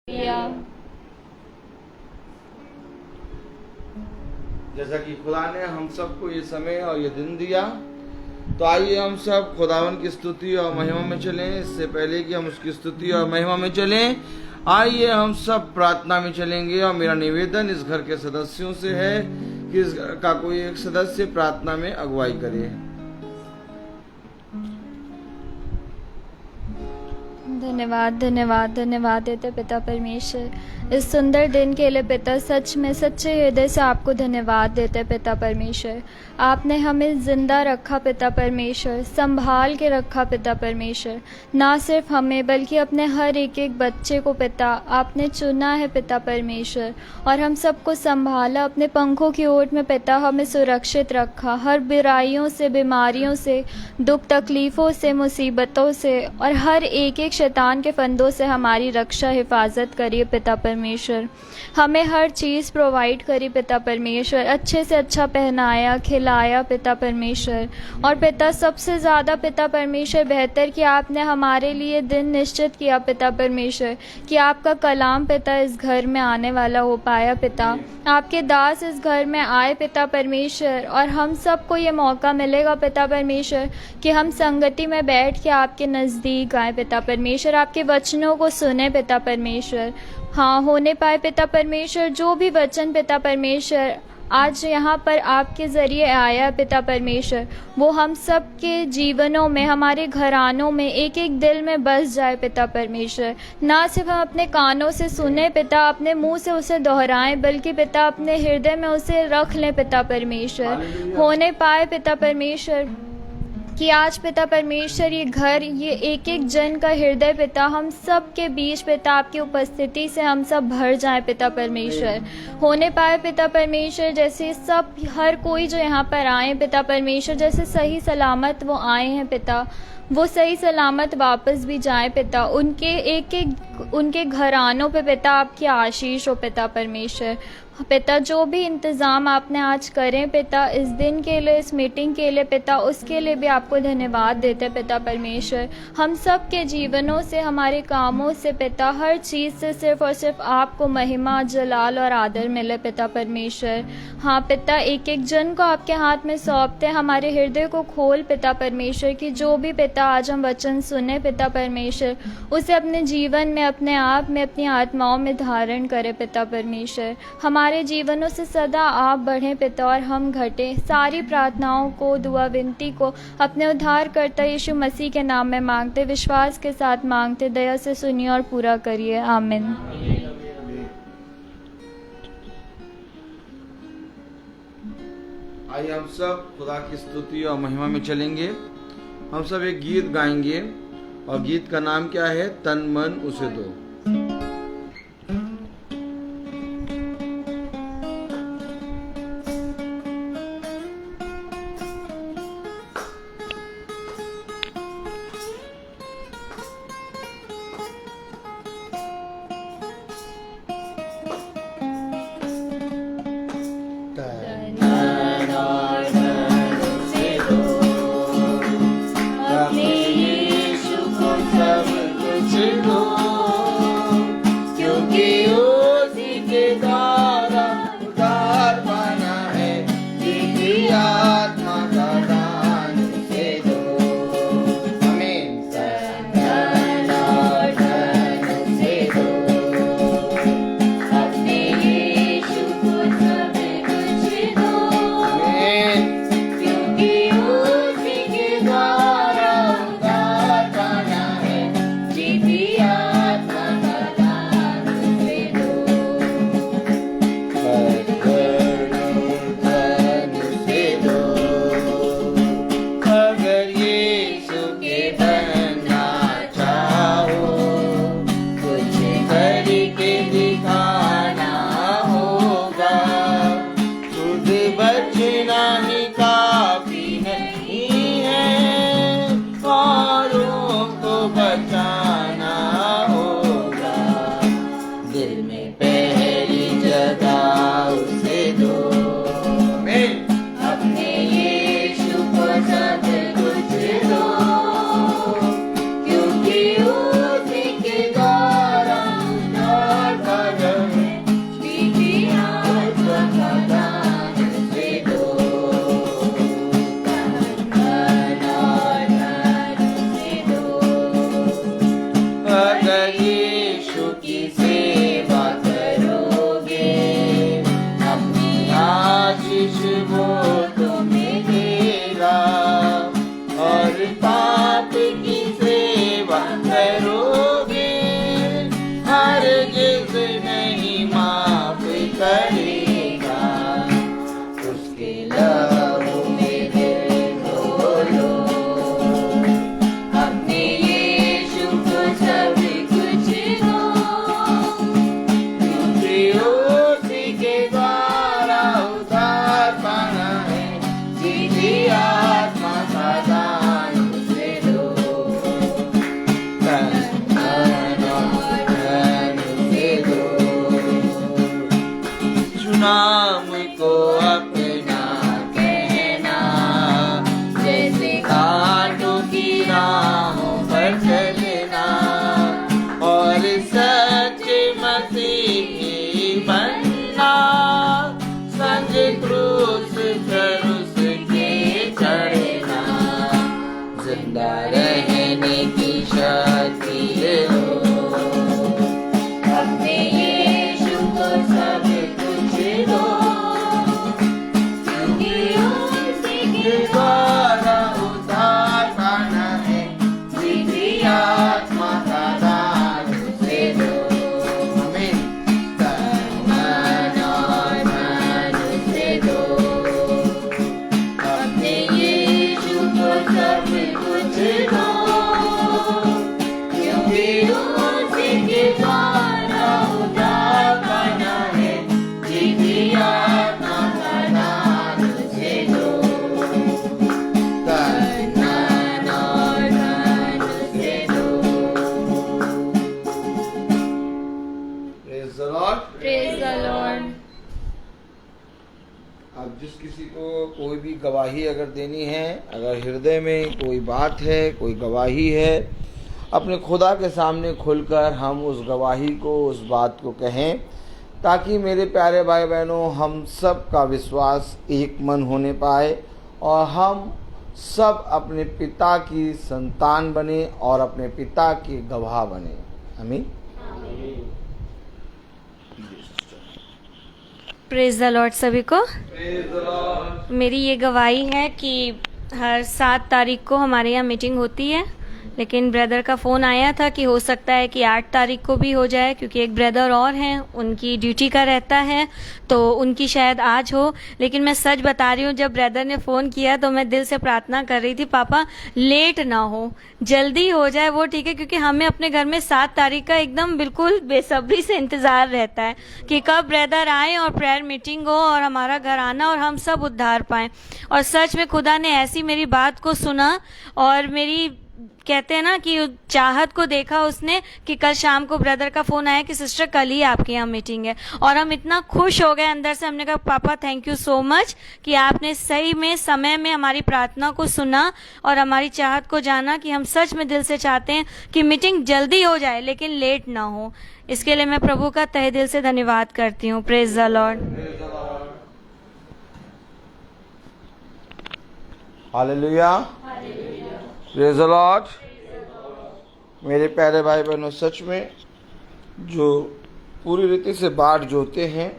किया। जैसा कि खुदा ने हम सबको ये समय और ये दिन दिया, तो आइए हम सब खुदावन की स्तुति और महिमा में चलें। इससे पहले कि हम उसकी स्तुति और महिमा में चलें, आइए हम सब प्रार्थना में चलेंगे। और मेरा निवेदन इस घर के सदस्यों से है कि इस घर का कोई एक सदस्य प्रार्थना में अगुवाई करे। धन्यवाद धन्यवाद धन्यवाद देते पिता परमेश्वर, इस सुंदर दिन के लिए पिता सच में सच्चे हृदय से आपको धन्यवाद देते पिता परमेश्वर। आपने हमें जिंदा रखा पिता परमेश्वर, संभाल के रखा पिता परमेश्वर। ना सिर्फ हमें बल्कि अपने हर एक एक बच्चे को पिता आपने चुना है पिता परमेश्वर, और हम सबको संभाला अपने पंखों की ओट में पिता। हमें सुरक्षित रखा हर बुराइयों से, बीमारियों से, दुख तकलीफ़ों से, मुसीबतों से, और हर एक एक शैतान के फंदों से हमारी रक्षा हिफाजत करिए पिता परमेश्वर। हमें हर चीज़ प्रोवाइड करी पिता परमेश्वर, अच्छे से अच्छा पहनाया खिलाया पिता परमेश्वर। और पिता सबसे ज़्यादा पिता परमेश्वर बेहतर कि आपने हमारे लिए दिन निश्चित किया पिता परमेश्वर कि आपका कलाम पिता इस घर में आने वाला हो पाया पिता। आपके दास इस घर में आए पिता परमेश्वर, और हम सबको ये मौका मिलेगा पिता परमेश्वर कि हम संगति में बैठ के आपके नज़दीक आए पिता परमेश्वर, आपके वचनों को सुने पिता परमेश्वर। हाँ, होने पाए पिता परमेश्वर जो भी वचन पिता परमेश्वर आज यहाँ पर आपके ज़रिए आया पिता परमेश्वर, वो हम सब के जीवनों में, हमारे घरानों में, एक एक दिल में बस जाए पिता परमेश्वर। ना सिर्फ हम अपने कानों से सुने पिता, अपने मुंह से उसे दोहराएं, बल्कि पिता अपने हृदय में उसे रख लें पिता परमेश्वर। होने पाए पिता परमेश्वर कि आज पिता परमेश्वर ये घर, ये एक एक जन का हृदय पिता हम सब के बीच पिता आपकी उपस्थिति से हम सब भर जाएं पिता परमेश्वर। होने पाए पिता परमेश्वर जैसे सब हर कोई जो यहाँ पर आए पिता परमेश्वर, जैसे सही सलामत वो आए हैं पिता, वो सही सलामत वापस भी जाएं पिता। उनके एक एक उनके घरानों पे पिता आपकी आशीष हो पिता परमेश्वर। पिता जो भी इंतज़ाम आपने आज करें पिता इस दिन के लिए, इस मीटिंग के लिए पिता, उसके लिए भी आपको धन्यवाद देते पिता परमेश्वर। हम सब के जीवनों से, हमारे कामों से पिता, हर चीज़ से सिर्फ और सिर्फ आपको महिमा, जलाल और आदर मिले पिता परमेश्वर। हाँ पिता, एक एक जन को आपके हाथ में सौंपते, हमारे हृदय को खोल पिता परमेश्वर कि जो भी पिता आज हम वचन सुने पिता परमेश्वर, उसे अपने जीवन में, अपने आप में, अपनी आत्माओं में धारण करे पिता परमेश्वर। हमारे जीवनों से सदा आप बढ़ें पिता और हम घटें। सारी प्रार्थनाओं को, दुआ विनती को अपने उद्धारकर्ता यीशु मसीह के नाम में मांगते, विश्वास के साथ मांगते, दया से सुनिए और पूरा करिए। आमीन। आइए हम सब खुदा की स्तुति और महिमा में चलेंगे। हम सब एक गीत गाएंगे और गीत का नाम क्या है? तन मन उसे दो। की सेवा करोगे, अपनी आशीष वो तुम्हें देगा। और पाप की सेवा करोगे, हरगिज़ नहीं माफ करेगा। उसके लहू में दिल धो, अपने यीशु को सब कुछ दो, क्योंकि उसी के द्वारा उद्धार पाना है। सीधी आत्मा का दान उसे दो, तन मन और धन उसे दो। चुना मुझको अपना कहना, जैसे कांटों की राहों पर चलना, और सच्चे मसीही बनना। संग क्रूस पर उसके चढ़ना, जिंदा रहने की शक्ति लो, अपने यीशु को सब कुछ दो, क्योंकि उसी के द्वारा उद्धार पाना है। सीधी आत्मा का दान उसे दो, आमीन। तन मन और धन उसे दो, अपने यीशु को सब कुछ दो, क्योंकि उसी के द्वारा उद्धार पाना है। सीधी आत्मा का दान उसे दो, तन मन और धन उसे दो। Praise the Lord. Praise the Lord. अब जिस किसी को कोई भी गवाही अगर देनी है, अगर हृदय में कोई बात है, कोई गवाही है, अपने खुदा के सामने खुलकर हम उस गवाही को, उस बात को कहें, ताकि मेरे प्यारे भाई बहनों, हम सब का विश्वास एक मन होने पाए और हम सब अपने पिता की संतान बने और अपने पिता के गवाह बने। आमीन। प्रेज द लॉर्ड सभी को। Praise the Lord. मेरी ये गवाही है कि हर 7 तारीख को हमारे यहाँ मीटिंग होती है, लेकिन ब्रदर का फ़ोन आया था कि हो सकता है कि 8 तारीख को भी हो जाए, क्योंकि एक ब्रदर और हैं, उनकी ड्यूटी का रहता है, तो उनकी शायद आज हो। लेकिन मैं सच बता रही हूँ, जब ब्रदर ने फ़ोन किया तो मैं दिल से प्रार्थना कर रही थी, पापा लेट ना हो, जल्दी हो जाए वो ठीक है, क्योंकि हमें अपने घर में 7 तारीख का एकदम बिल्कुल बेसब्री से इंतज़ार रहता है कि कब ब्रदर आए और प्रेयर मीटिंग हो और हमारा घर आना और हम सब उद्धार पाएँ। और सच में खुदा ने ऐसी मेरी बात को सुना और मेरी कहते हैं ना कि चाहत को देखा उसने, कि कल शाम को ब्रदर का फ़ोन आया कि सिस्टर कल ही आपके यहाँ मीटिंग है, और हम इतना खुश हो गए अंदर से। हमने कहा पापा थैंक यू सो मच कि आपने सही में समय में हमारी प्रार्थना को सुना और हमारी चाहत को जाना, कि हम सच में दिल से चाहते हैं कि मीटिंग जल्दी हो जाए लेकिन लेट ना हो। इसके लिए मैं प्रभु का तहे दिल से धन्यवाद करती हूँ। Praise the Lord. Hallelujah. Praise the Lord. मेरे प्यारे भाई बहनों, सच में जो पूरी रीति से बाट जोते हैं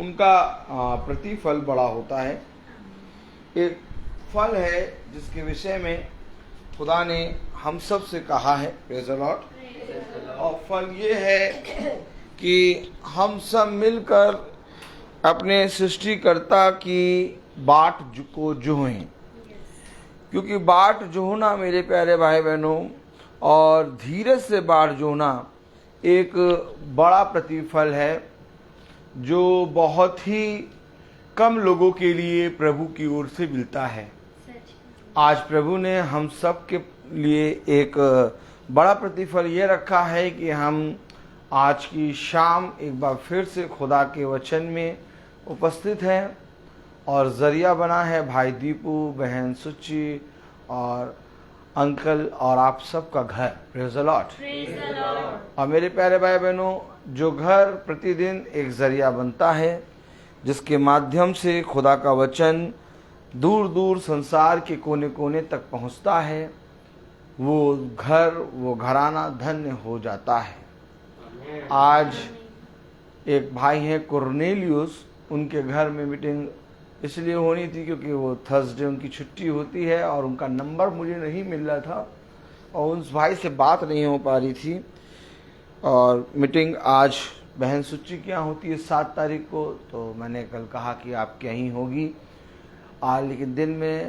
उनका प्रतिफल बड़ा होता है। एक फल है जिसके विषय में खुदा ने हम सब से कहा है। Praise the Lord. और फल ये है कि हम सब मिलकर अपने सृष्टिकर्ता की बाट को जोहें, क्योंकि बाट जोहना मेरे प्यारे भाई बहनों और धीरज से बाट जोहना एक बड़ा प्रतिफल है जो बहुत ही कम लोगों के लिए प्रभु की ओर से मिलता है। आज प्रभु ने हम सब के लिए एक बड़ा प्रतिफल ये रखा है कि हम आज की शाम एक बार फिर से खुदा के वचन में उपस्थित हैं और ज़रिया बना है भाई दीपू, बहन सुची और अंकल और आप सबका घर। Praise the Lord. और मेरे प्यारे भाई बहनों, जो घर प्रतिदिन एक ज़रिया बनता है जिसके माध्यम से खुदा का वचन दूर दूर संसार के कोने कोने तक पहुंचता है, वो घर, वो घराना धन्य हो जाता है। आज एक भाई हैं कोर्नेलियस, उनके घर में मीटिंग इसलिए होनी थी क्योंकि वो थर्सडे उनकी छुट्टी होती है और उनका नंबर मुझे नहीं मिल रहा था और उस भाई से बात नहीं हो पा रही थी। और मीटिंग आज बहन सुच्ची के यहाँ होती है 7 तारीख को, तो मैंने कल कहा कि आपके यहीं होगी आज, लेकिन दिन में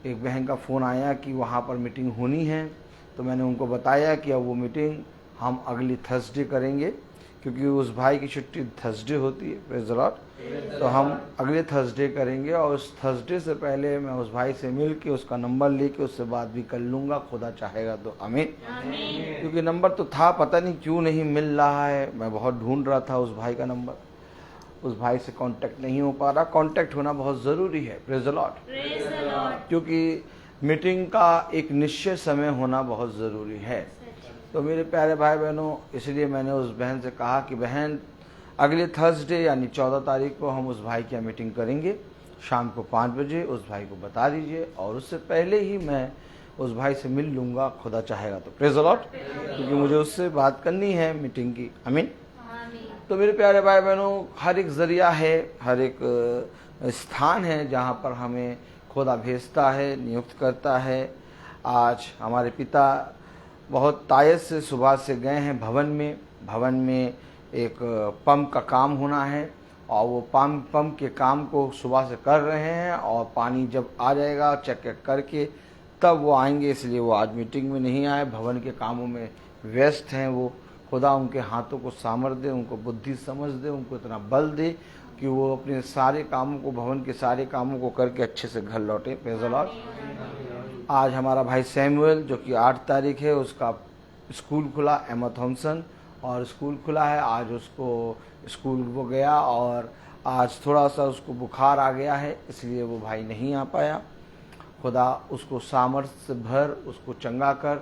एक बहन का फ़ोन आया कि वहाँ पर मीटिंग होनी है, तो मैंने उनको बताया कि अब वो मीटिंग हम अगली थर्सडे करेंगे क्योंकि उस भाई की छुट्टी थर्सडे होती है, प्रेज़ द लॉर्ड। तो हम अगले थर्सडे करेंगे और उस थर्सडे से पहले मैं उस भाई से मिल के उसका नंबर लेके उससे बात भी कर लूँगा, खुदा चाहेगा तो। आमीन। क्योंकि नंबर तो था, पता नहीं क्यों नहीं मिल रहा है, मैं बहुत ढूंढ रहा था उस भाई का नंबर, उस भाई से कांटेक्ट नहीं हो पा रहा। कांटेक्ट होना बहुत ज़रूरी है, प्रेज़ द लॉर्ड, क्योंकि मीटिंग का एक निश्चित समय होना बहुत ज़रूरी है। तो मेरे प्यारे भाई बहनों, इसलिए मैंने उस बहन से कहा कि बहन अगले थर्सडे यानी 14 तारीख को हम उस भाई की मीटिंग करेंगे शाम को 5 बजे, उस भाई को बता दीजिए और उससे पहले ही मैं उस भाई से मिल लूँगा, खुदा चाहेगा तो, प्रेज़ द लॉर्ड, क्योंकि मुझे उससे बात करनी है मीटिंग की। आमीन। तो मेरे प्यारे भाई बहनों, हर एक ज़रिया है, हर एक स्थान है जहाँ पर हमें खुदा भेजता है, नियुक्त करता है। आज हमारे पिता बहुत तायत से सुबह से गए हैं भवन में एक पंप का काम होना है और वो पंप के काम को सुबह से कर रहे हैं और पानी जब आ जाएगा चेक करके तब वो आएंगे, इसलिए वो आज मीटिंग में नहीं आए, भवन के कामों में व्यस्त हैं वो। खुदा उनके हाथों को सामर्थ्य दे, उनको बुद्धि समझ दे, उनको इतना बल दे कि वो अपने सारे कामों को, भवन के सारे कामों को करके अच्छे से घर लौटे, प्रेज़ द लॉर्ड। आज हमारा भाई सैमुअल जो कि 8 तारीख है, उसका स्कूल खुला, एमा थॉम्सन, और स्कूल खुला है। आज उसको स्कूल वो गया और आज थोड़ा सा उसको बुखार आ गया है, इसलिए वो भाई नहीं आ पाया। खुदा उसको सामर्थ्य से भर, उसको चंगा कर,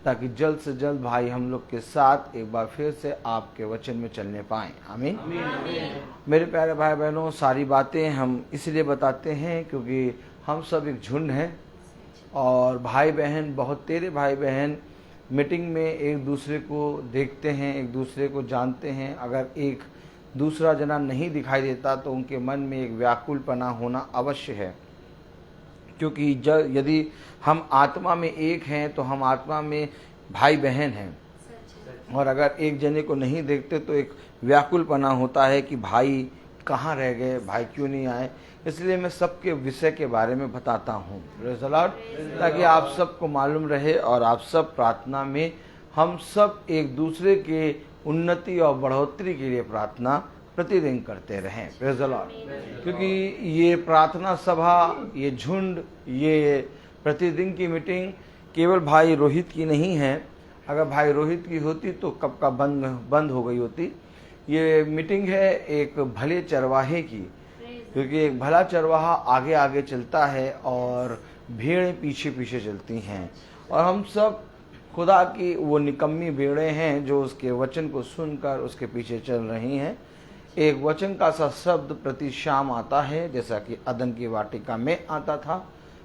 ताकि जल्द से जल्द भाई हम लोग के साथ एक बार फिर से आपके वचन में चलने पाएँ। आमीन। मेरे प्यारे भाई बहनों, सारी बातें हम इसलिए बताते हैं क्योंकि हम सब एक झुंड हैं और भाई बहन, बहुत तेरे भाई बहन मीटिंग में एक दूसरे को देखते हैं, एक दूसरे को जानते हैं। अगर एक दूसरा जना नहीं दिखाई देता तो उनके मन में एक व्याकुलपना होना अवश्य है, क्योंकि यदि हम आत्मा में एक हैं तो हम आत्मा में भाई बहन हैं, और अगर एक जने को नहीं देखते तो एक व्याकुलपना होता है कि भाई कहाँ रह गए, भाई क्यों नहीं आए। इसलिए मैं सबके विषय के बारे में बताता हूँ, प्रेज़ द लॉर्ड, ताकि आप सबको मालूम रहे और आप सब प्रार्थना में हम सब एक दूसरे के उन्नति और बढ़ोतरी के लिए प्रार्थना प्रतिदिन करते रहें, प्रेज़ द लॉर्ड। क्योंकि ये प्रार्थना सभा, ये झुंड, ये प्रतिदिन की मीटिंग केवल भाई रोहित की नहीं है। अगर भाई रोहित की होती तो कब का बंद हो गई होती। ये मीटिंग है एक भले चरवाहे की, क्योंकि एक भला चरवाहा आगे आगे चलता है और भेड़ें पीछे पीछे चलती हैं, और हम सब खुदा की वो निकम्मी भेड़ें हैं जो उसके वचन को सुनकर उसके पीछे चल रही हैं। एक वचन का सा शब्द प्रति शाम आता है, जैसा कि अदन की वाटिका में आता था।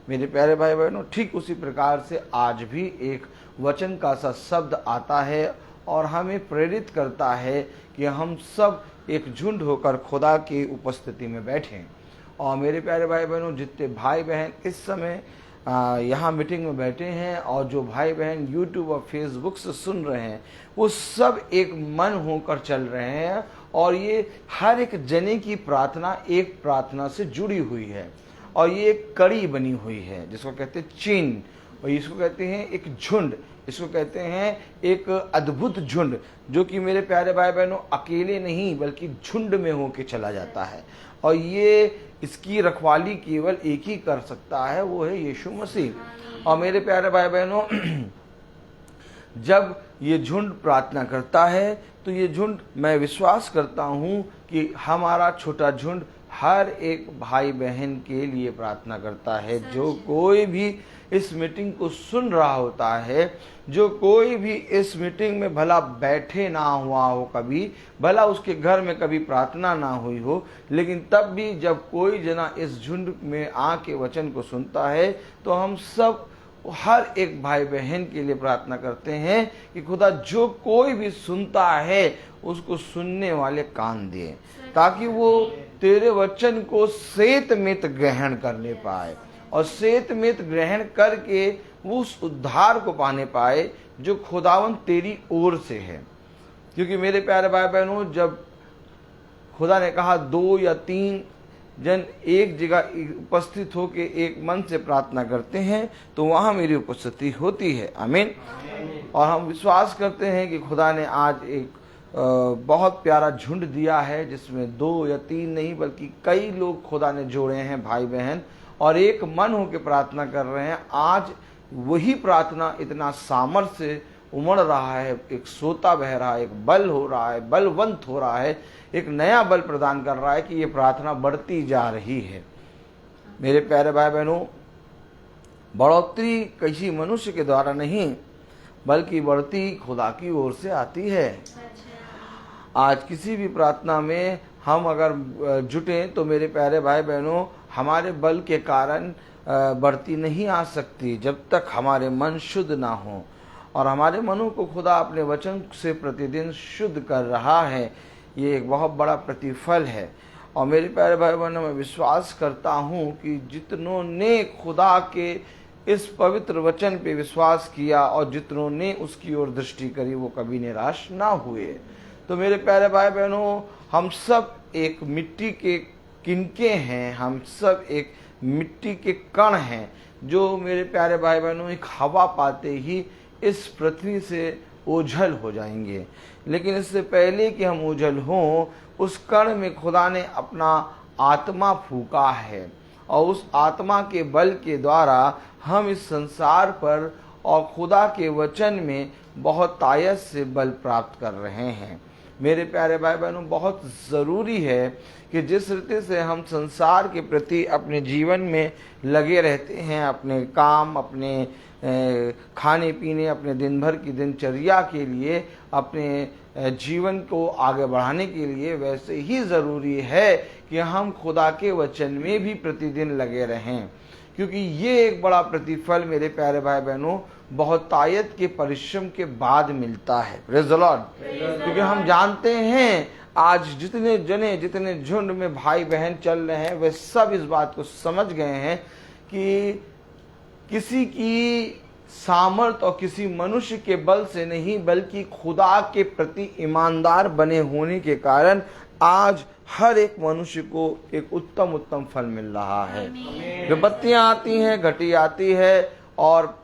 मेरे प्यारे भाई बहनों, ठीक उसी प्रकार से आज भी एक वचन का सा शब्द आता है और हमें प्रेरित करता है कि हम सब एक झुंड होकर खुदा की उपस्थिति में बैठें। और मेरे प्यारे भाई बहनों, जितने भाई बहन इस समय यहाँ मीटिंग में बैठे हैं और जो भाई बहन यूट्यूब और फेसबुक से सुन रहे हैं, वो सब एक मन होकर चल रहे हैं, और ये हर एक जने की प्रार्थना एक प्रार्थना से जुड़ी हुई है, और ये एक कड़ी बनी हुई है जिसको कहते हैं चेन, और इसको कहते हैं एक झुंड, इसको कहते हैं एक अद्भुत झुंड, जो कि मेरे प्यारे भाई बहनों अकेले नहीं बल्कि झुंड में होके चला जाता है। और ये इसकी रखवाली केवल एक ही कर सकता है, वो है यीशु मसीह। और मेरे प्यारे भाई बहनों, जब ये झुंड प्रार्थना करता है तो ये झुंड, मैं विश्वास करता हूँ कि हमारा छोटा झुंड हर एक भाई बहन के लिए प्रार्थना करता है। जो कोई भी इस मीटिंग को सुन रहा होता है, जो कोई भी इस मीटिंग में भला बैठे ना हुआ हो कभी, भला उसके घर में कभी प्रार्थना ना हुई हो, लेकिन तब भी जब कोई जना इस झुंड में आके वचन को सुनता है तो हम सब हर एक भाई बहन के लिए प्रार्थना करते हैं कि खुदा जो कोई भी सुनता है उसको सुनने वाले कान दे, ताकि वो तेरे वचन को सेतमेत ग्रहण करने पाए और सेतमेत ग्रहण करके वो उस उद्धार को पाने पाए जो खुदावन तेरी ओर से है। क्योंकि मेरे प्यारे भाई बहनों, जब खुदा ने कहा 2 या 3 जन एक जगह उपस्थित होकर एक मन से प्रार्थना करते हैं तो वहां मेरी उपस्थिति होती है। आमीन। और हम विश्वास करते हैं कि खुदा ने आज एक बहुत प्यारा झुंड दिया है, जिसमें 2 या 3 नहीं बल्कि कई लोग खुदा ने जोड़े हैं, भाई बहन, और एक मन होकर प्रार्थना कर रहे हैं। आज वही प्रार्थना इतना सामर्थ्य से उमड़ रहा है, एक सोता बह रहा है, एक बल हो रहा है, बलवंत हो रहा है, एक नया बल प्रदान कर रहा है कि ये प्रार्थना बढ़ती जा रही है। मेरे प्यारे भाई बहनों, बढ़ोतरी किसी मनुष्य के द्वारा नहीं बल्कि बढ़ती खुदा की ओर से आती है। आज किसी भी प्रार्थना में हम अगर जुटें तो मेरे प्यारे भाई बहनों, हमारे बल के कारण बढ़ती नहीं आ सकती जब तक हमारे मन शुद्ध ना हो। और हमारे मनों को खुदा अपने वचन से प्रतिदिन शुद्ध कर रहा है, ये एक बहुत बड़ा प्रतिफल है। और मेरे प्यारे भाई बहनों, मैं विश्वास करता हूँ कि जितनों ने खुदा के इस पवित्र वचन पे विश्वास किया और जितनों ने उसकी ओर दृष्टि करी वो कभी निराश ना हुए। तो मेरे प्यारे भाई बहनों, हम सब एक मिट्टी के किनके हैं, हम सब एक मिट्टी के कण हैं जो मेरे प्यारे भाई बहनों एक हवा पाते ही इस पृथ्वी से ओझल हो जाएंगे। लेकिन इससे पहले कि हम ओझल हों, उस कण में खुदा ने अपना आत्मा फूका है और उस आत्मा के बल के द्वारा हम इस संसार पर और खुदा के वचन में बहुत तायत से बल प्राप्त कर रहे हैं। मेरे प्यारे भाई बहनों, बहुत ज़रूरी है कि जिस रीति से हम संसार के प्रति अपने जीवन में लगे रहते हैं, अपने काम, अपने खाने पीने, अपने दिन भर की दिनचर्या के लिए, अपने जीवन को आगे बढ़ाने के लिए, वैसे ही ज़रूरी है कि हम खुदा के वचन में भी प्रतिदिन लगे रहें। क्योंकि ये एक बड़ा प्रतिफल मेरे प्यारे भाई बहनों बहुत तायत के परिश्रम के बाद मिलता है। Praise the Lord. क्योंकि हम जानते हैं आज जितने झुंड में भाई बहन चल रहे हैं वे सब इस बात को समझ गए हैं कि किसी की सामर्थ्य और किसी मनुष्य के बल से नहीं बल्कि खुदा के प्रति ईमानदार बने होने के कारण आज हर एक मनुष्य को एक उत्तम फल मिल रहा है। विपत्तियां आती हैं, घटी आती है और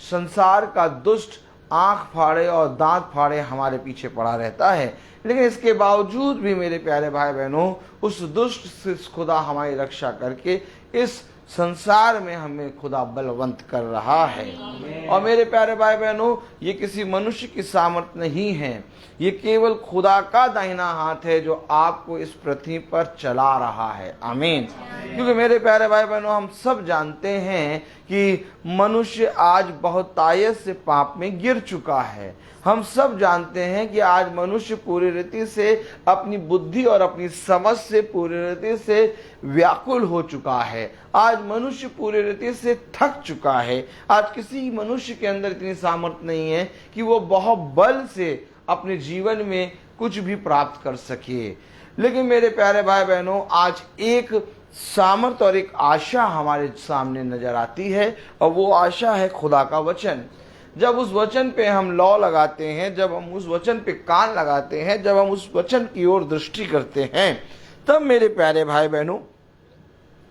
संसार का दुष्ट आंख फाड़े और दांत फाड़े हमारे पीछे पड़ा रहता है, लेकिन इसके बावजूद भी मेरे प्यारे भाई बहनों उस दुष्ट से खुदा हमारी रक्षा करके इस संसार में हमें खुदा बलवंत कर रहा है। और मेरे प्यारे भाई बहनों, ये किसी मनुष्य की सामर्थ्य नहीं है, ये केवल खुदा का दाहिना हाथ है जो आपको इस पृथ्वी पर चला रहा है। आमीन। क्योंकि मेरे प्यारे भाई बहनों, हम सब जानते हैं कि मनुष्य आज बहुत तायत से पाप में गिर चुका है। हम सब जानते हैं कि आज मनुष्य पूरी रीति से अपनी बुद्धि और अपनी समझ से पूरी रीति से व्याकुल हो चुका है। आज मनुष्य पूरी रीति से थक चुका है। आज किसी मनुष्य के अंदर इतनी सामर्थ्य नहीं है कि वो बहुत बल से अपने जीवन में कुछ भी प्राप्त कर सके। लेकिन मेरे प्यारे भाई बहनों, आज एक सामर्थ्य और एक आशा हमारे सामने नजर आती है और वो आशा है खुदा का वचन। जब उस वचन पे हम लौ लगाते हैं, जब हम उस वचन पे कान लगाते हैं, जब हम उस वचन की ओर दृष्टि करते हैं, तब मेरे प्यारे भाई बहनों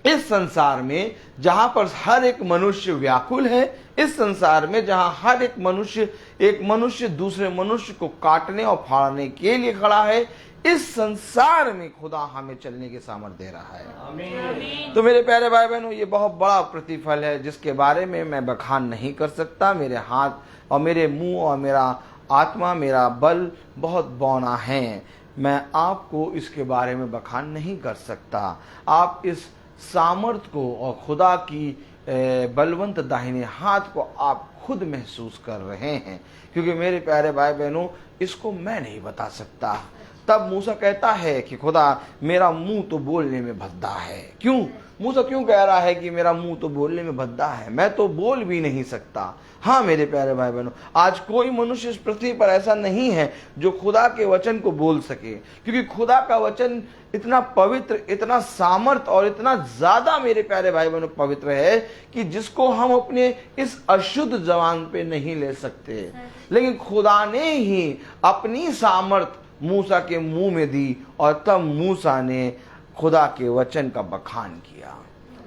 इस संसार में जहां पर हर एक मनुष्य व्याकुल है, इस संसार में जहां हर एक मनुष्य दूसरे मनुष्य को काटने और फाड़ने के लिए खड़ा है, इस संसार में खुदा हमें चलने की सामर्थ्य दे रहा है। आमीन। तो मेरे प्यारे भाई बहनों, ये बहुत बड़ा प्रतिफल है जिसके बारे में मैं बखान नहीं कर सकता। मेरे हाथ और मेरे मुंह और मेरा आत्मा, मेरा बल बहुत बौना है, मैं आपको इसके बारे में बखान नहीं कर सकता। आप इस सामर्थ्य को और खुदा की बलवंत दाहिने हाथ को आप खुद महसूस कर रहे हैं। क्योंकि मेरे प्यारे भाई बहनों, इसको मैं नहीं बता सकता, तब मूसा कहता है कि खुदा मेरा मुंह तो बोलने में भद्दा है। क्यों मूसा क्यों कह रहा है कि मेरा मुंह तो बोलने में भद्दा है, मैं तो बोल भी नहीं सकता। हाँ मेरे प्यारे भाई बहनों, आज कोई मनुष्य इस पृथ्वी पर ऐसा नहीं है जो खुदा के वचन को बोल सके, क्योंकि खुदा का वचन इतना पवित्र, इतना सामर्थ और इतना ज्यादा मेरे प्यारे भाई बहनों पवित्र है कि जिसको हम अपने इस अशुद्ध जबान पे नहीं ले सकते। लेकिन खुदा ने ही अपनी सामर्थ मूसा के मुंह में दी और तब मूसा ने खुदा के वचन का बखान किया।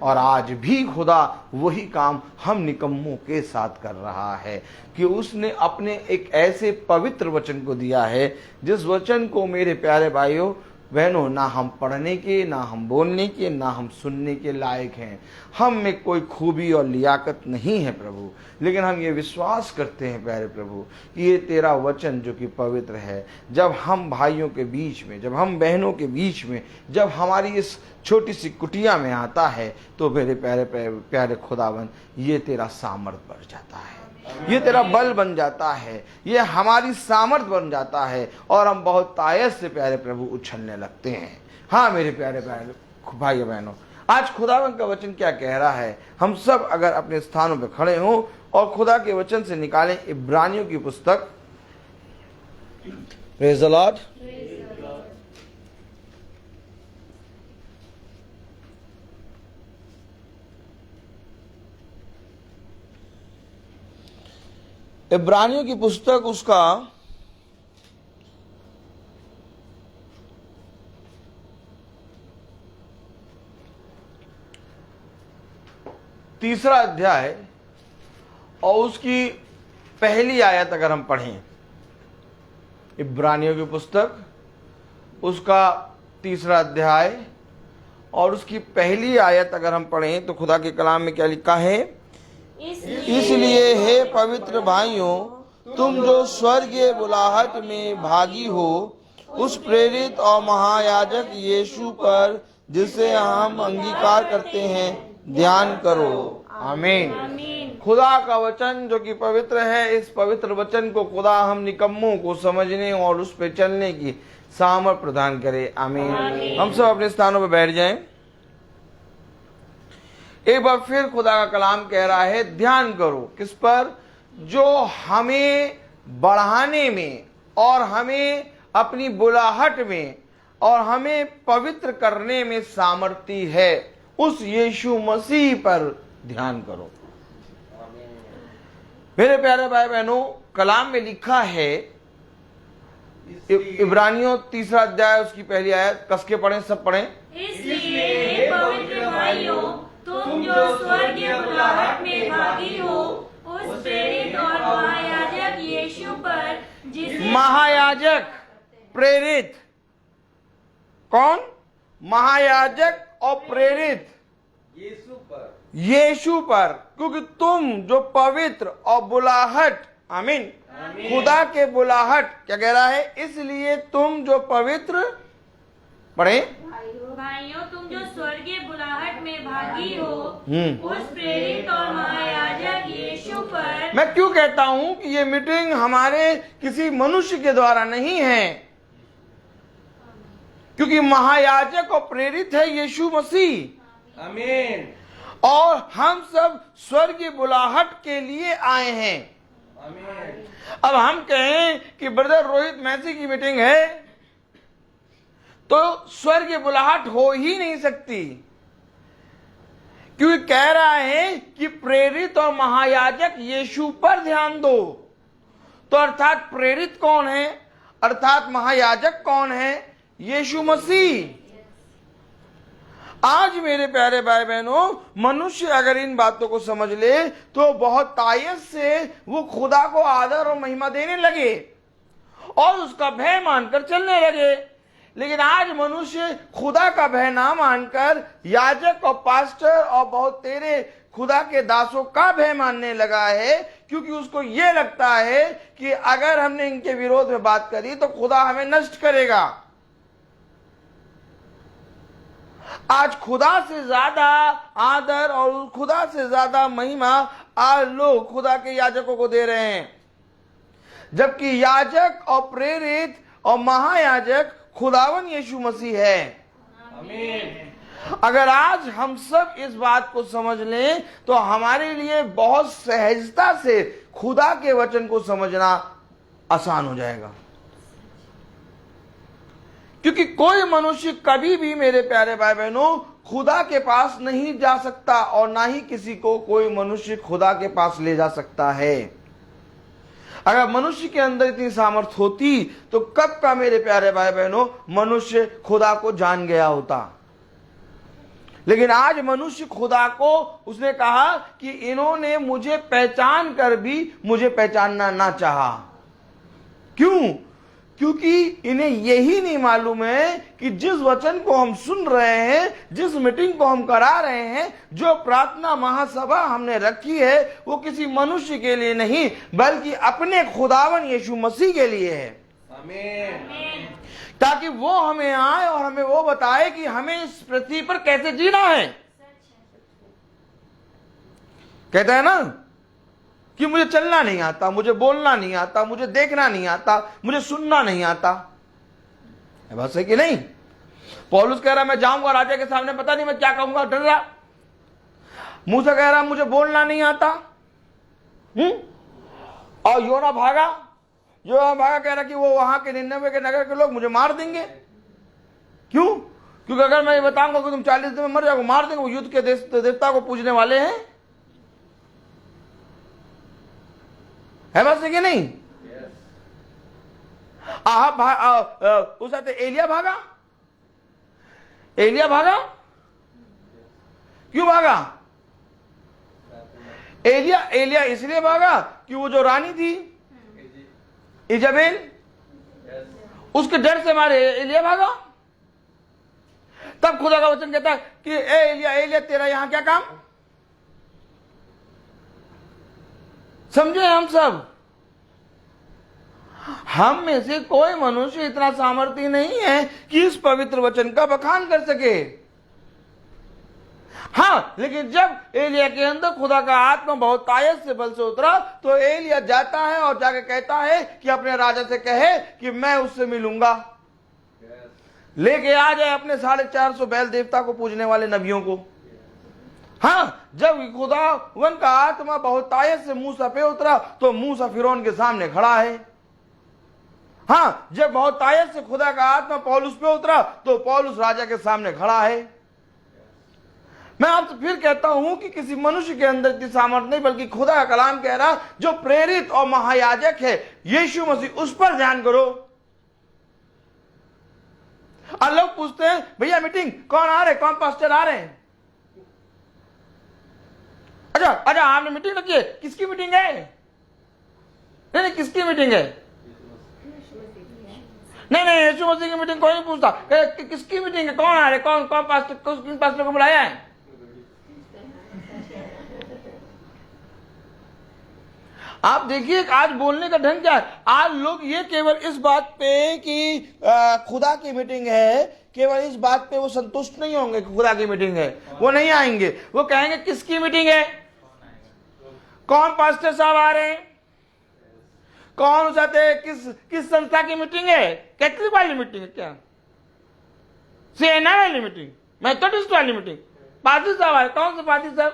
और आज भी खुदा वही काम हम निकम्मों के साथ कर रहा है कि उसने अपने एक ऐसे पवित्र वचन को दिया है जिस वचन को मेरे प्यारे भाइयों बहनों ना हम पढ़ने के, ना हम बोलने के, ना हम सुनने के लायक हैं। हम में कोई खूबी और लियाकत नहीं है प्रभु, लेकिन हम ये विश्वास करते हैं प्यारे प्रभु कि ये तेरा वचन जो कि पवित्र है, जब हम भाइयों के बीच में, जब हम बहनों के बीच में, जब हमारी इस छोटी सी कुटिया में आता है तो मेरे प्यारे प्यारे खुदावन ये तेरा सामर्थ बढ़ जाता है, ये तेरा बल बन जाता है, ये हमारी सामर्थ बन जाता है और हम बहुत तायत से प्यारे प्रभु उछलने लगते हैं। हाँ मेरे प्यारे भाई बहनों, आज खुदावन का वचन क्या कह रहा है, हम सब अगर अपने स्थानों पर खड़े हों और खुदा के वचन से निकालें इब्रानियों की पुस्तक। Praise the Lord. इब्रानियों की पुस्तक उसका 3 अध्याय और उसकी पहली आयत अगर हम पढ़ें, इब्रानियों की पुस्तक उसका 3 अध्याय और उसकी पहली आयत अगर हम पढ़ें तो खुदा के कलाम में क्या लिखा है, इसलिए हे पवित्र भाइयों, तुम जो स्वर्गीय बुलाहट में भागी हो, उस प्रेरित और महायाजक यीशु पर जिसे हम अंगीकार करते हैं ध्यान करो। आमीन। खुदा का वचन जो कि पवित्र है, इस पवित्र वचन को खुदा हम निकम्मों को समझने और उस पर चलने की सामर्थ प्रदान करे। आमीन। हम सब अपने स्थानों पर बैठ जाएं। एक बार फिर खुदा का कलाम कह रहा है ध्यान करो, किस पर, जो हमें बढ़ाने में और हमें अपनी बुलाहट में और हमें पवित्र करने में सामर्थी है, उस यीशु मसीह पर ध्यान करो। मेरे प्यारे भाई बहनों, कलाम में लिखा है, इब्रानियों 3 अध्याय उसकी पहली आयत, कस के पढ़ें, सब पढ़ें। इसलिए पवित्र भाइयों, तुम जो स्वर्गीय बुलाहट में भागी हो, उस प्रेरित और महायाजक यीशु पर जिसे, महायाजक प्रेरित, कौन? महायाजक और प्रेरित यीशु पर, क्योंकि तुम जो पवित्र और बुलाहट, आमीन, खुदा के बुलाहट, क्या कह रहा है, इसलिए तुम जो पवित्र, पढ़े, भाइयों तुम जो स्वर्गीय बुलाहट में भागी हो, उस प्रेरित और महायाजक यीशु पर। मैं क्यों कहता हूं कि ये मीटिंग हमारे किसी मनुष्य के द्वारा नहीं है, क्योंकि महायाजक और प्रेरित है यीशु मसीह। आमीन। और हम सब स्वर्गीय बुलाहट के लिए आए हैं। आमीन। अब हम कहें कि ब्रदर रोहित मैसी की मीटिंग है तो स्वर्गीय बुलाहट हो ही नहीं सकती, क्योंकि कह रहा है कि प्रेरित और महायाजक यीशु पर ध्यान दो। तो अर्थात प्रेरित कौन है, अर्थात महायाजक कौन है, यीशु मसीह। आज मेरे प्यारे भाई बहनों, मनुष्य अगर इन बातों को समझ ले तो बहुत तायत से वो खुदा को आदर और महिमा देने लगे और उसका भय मानकर चलने लगे। लेकिन आज मनुष्य खुदा का भय ना मानकर याजक और पास्टर और बहुत तेरे खुदा के दासों का भय मानने लगा है, क्योंकि उसको ये लगता है कि अगर हमने इनके विरोध में बात करी तो खुदा हमें नष्ट करेगा। आज खुदा से ज्यादा आदर और खुदा से ज्यादा महिमा आज लोग खुदा के याजकों को दे रहे हैं, जबकि याजक और प्रेरित और महायाजक खुदावन यीशु मसीह है। अगर आज हम सब इस बात को समझ लें तो हमारे लिए बहुत सहजता से खुदा के वचन को समझना आसान हो जाएगा। क्योंकि कोई मनुष्य कभी भी, मेरे प्यारे भाई बहनों, खुदा के पास नहीं जा सकता और ना ही किसी को कोई मनुष्य खुदा के पास ले जा सकता है। अगर मनुष्य के अंदर इतनी सामर्थ होती तो कब का, मेरे प्यारे भाई बहनों, मनुष्य खुदा को जान गया होता। लेकिन आज मनुष्य खुदा को, उसने कहा कि इन्होंने मुझे पहचान कर भी मुझे पहचानना ना चाहा। क्यों? क्योंकि इन्हें यही नहीं मालूम है कि जिस वचन को हम सुन रहे हैं, जिस मीटिंग को हम करा रहे हैं, जो प्रार्थना महासभा हमने रखी है, वो किसी मनुष्य के लिए नहीं बल्कि अपने खुदावन यीशु मसीह के लिए है। आमीन। ताकि वो हमें आए और हमें वो बताए कि हमें इस पृथ्वी पर कैसे जीना है। कहते हैं ना कि मुझे चलना नहीं आता, मुझे बोलना नहीं आता, मुझे देखना नहीं आता, मुझे सुनना नहीं आता। बस है कि नहीं? पौलुस कह रहा मैं जाऊंगा राजा के सामने, पता नहीं मैं क्या कहूंगा, डर रहा। मूसा कह रहा मुझे बोलना नहीं आता। और योना भागा, कह रहा कि वो वहां के 99 के नगर के लोग मुझे मार देंगे। क्यों? क्योंकि अगर मैं ये बताऊंगा कि तुम 40 दिन में मर जाओगे, मार देंगे। वो युद्ध के देवता को पूजने वाले हैं। है बात है कि नहीं? उस एलिया भागा। क्यों भागा? एलिया इसलिए भागा कि वो जो रानी थी इजबेल, उसके डर से मारे एलिया भागा। तब खुदा का वचन कहता है कि एलिया तेरा यहां क्या काम? समझे? हम में से कोई मनुष्य इतना सामर्थ्य नहीं है कि इस पवित्र वचन का बखान कर सके। हाँ, लेकिन जब एलिया के अंदर खुदा का आत्मा बहुत तायत से बल से उतरा तो एलिया जाता है और जाके कहता है कि अपने राजा से कहे कि मैं उससे मिलूंगा। लेके आ जाए अपने 450 बैल देवता को पूजने वाले नबियों को। हाँ, जब खुदावन का आत्मा बहुत तायत से मूसा पे उतरा तो मूसा फिरौन के सामने खड़ा है। हाँ, जब बहुत तायत से खुदा का आत्मा पौलुस पे उतरा तो पौलुस राजा के सामने खड़ा है। मैं आपसे फिर कहता हूं कि किसी मनुष्य के अंदर इतनी सामर्थ्य नहीं बल्कि खुदा का कलाम कह रहा, जो प्रेरित और महायाजक है यीशु मसीह, उस पर ध्यान करो। और लोग पूछते हैं भैया मीटिंग कौन आ रहे, कौन पास्टर आ रहे हैं? अच्छा आपने मीटिंग रखी है, किसकी मीटिंग है? नहीं, किसकी मीटिंग है? नहीं, यीशु मसीह की मीटिंग कोई नहीं पूछता। किसकी मीटिंग है? कौन आ रहे, कौन पास्टर, किन पास्टर को बुलाया है? आप देखिए आज बोलने का ढंग क्या है। आज लोग ये केवल इस बात पे कि खुदा की मीटिंग है, केवल इस बात पे वो संतुष्ट नहीं होंगे कि खुदा की मीटिंग है, वो नहीं आएंगे। वो कहेंगे किसकी मीटिंग है, कौन पास्टर साहब आ रहे हैं, कौन चाहते हैं, किस संस्था की मीटिंग है, कैथलिक वाली मीटिंग है क्या, सीएनआई वाली मीटिंग, मेथोडिस्ट वाली मीटिंग, पास्टर साहब आ रहे, कौन से पास्टर साहब,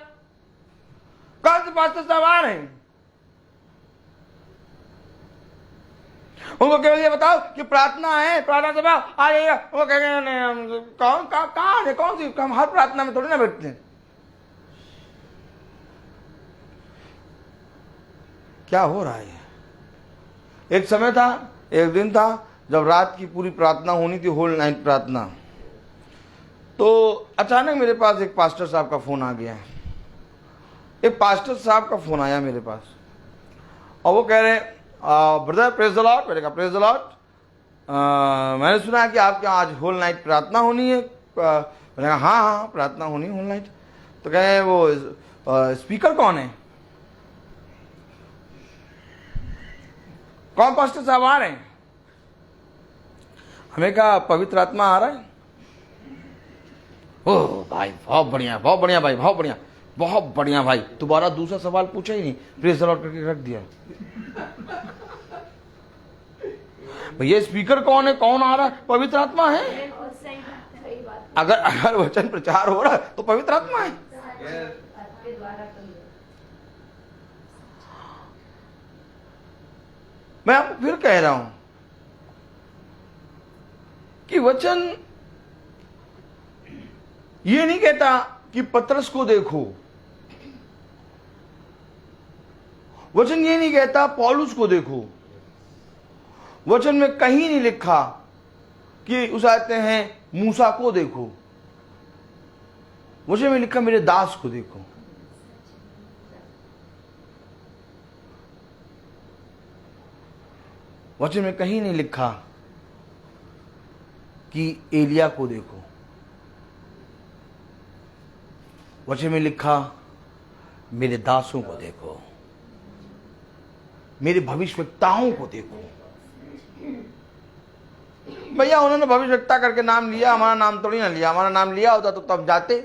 कौन से पास्टर साहब आ रहे हैं? उनको केवल ये बताओ कि प्रार्थना है, प्रार्थना सभा आ जाइएगा। वो कहेंगे कहाँ है, कौन सी, हम हर प्रार्थना में थोड़ी ना बैठते हैं। क्या हो रहा है? एक समय था, एक दिन था जब रात की पूरी प्रार्थना होनी थी, होल नाइट प्रार्थना। तो अचानक मेरे पास एक पास्टर साहब का फोन आ गया। एक पास्टर साहब का फोन आया मेरे पास और वो कह रहे ब्रदर प्रेज द लॉर्ड। मैंने कहा प्रेज द लॉर्ड, मैंने सुना है कि आपके आज होल नाइट प्रार्थना होनी है। मैंने कहा हाँ प्रार्थना होनी होल नाइट। तो कहे वो स्पीकर कौन है, कौन पास्टर साहब आ रहे हैं? हमें कहा पवित्र आत्मा आ रहा है। ओह भाई बहुत बढ़िया, बहुत बढ़िया भाई, बहुत बढ़िया, बहुत बढ़िया भाई। दोबारा दूसरा सवाल पूछा ही नहीं, प्रेज द लॉर्ड करके रख दिया। भैया स्पीकर कौन है, कौन आ रहा है? पवित्र आत्मा है। अगर वचन प्रचार हो रहा है तो पवित्र आत्मा है। मैं आपको फिर कह रहा हूं कि वचन ये नहीं कहता कि पतरस को देखो, वचन ये नहीं कहता पौलुस को देखो, वचन में कहीं नहीं लिखा कि उस आते हैं मूसा को देखो, वचन में लिखा मेरे दास को देखो। वचन में कहीं नहीं लिखा कि एलिया को देखो, वचन में लिखा मेरे दासों को देखो, मेरे भविष्यवक्ताओं को देखो। भैया उन्होंने भविष्यवक्ता करके नाम लिया, हमारा नाम थोड़ी ना लिया। हमारा नाम लिया होता तो तब जाते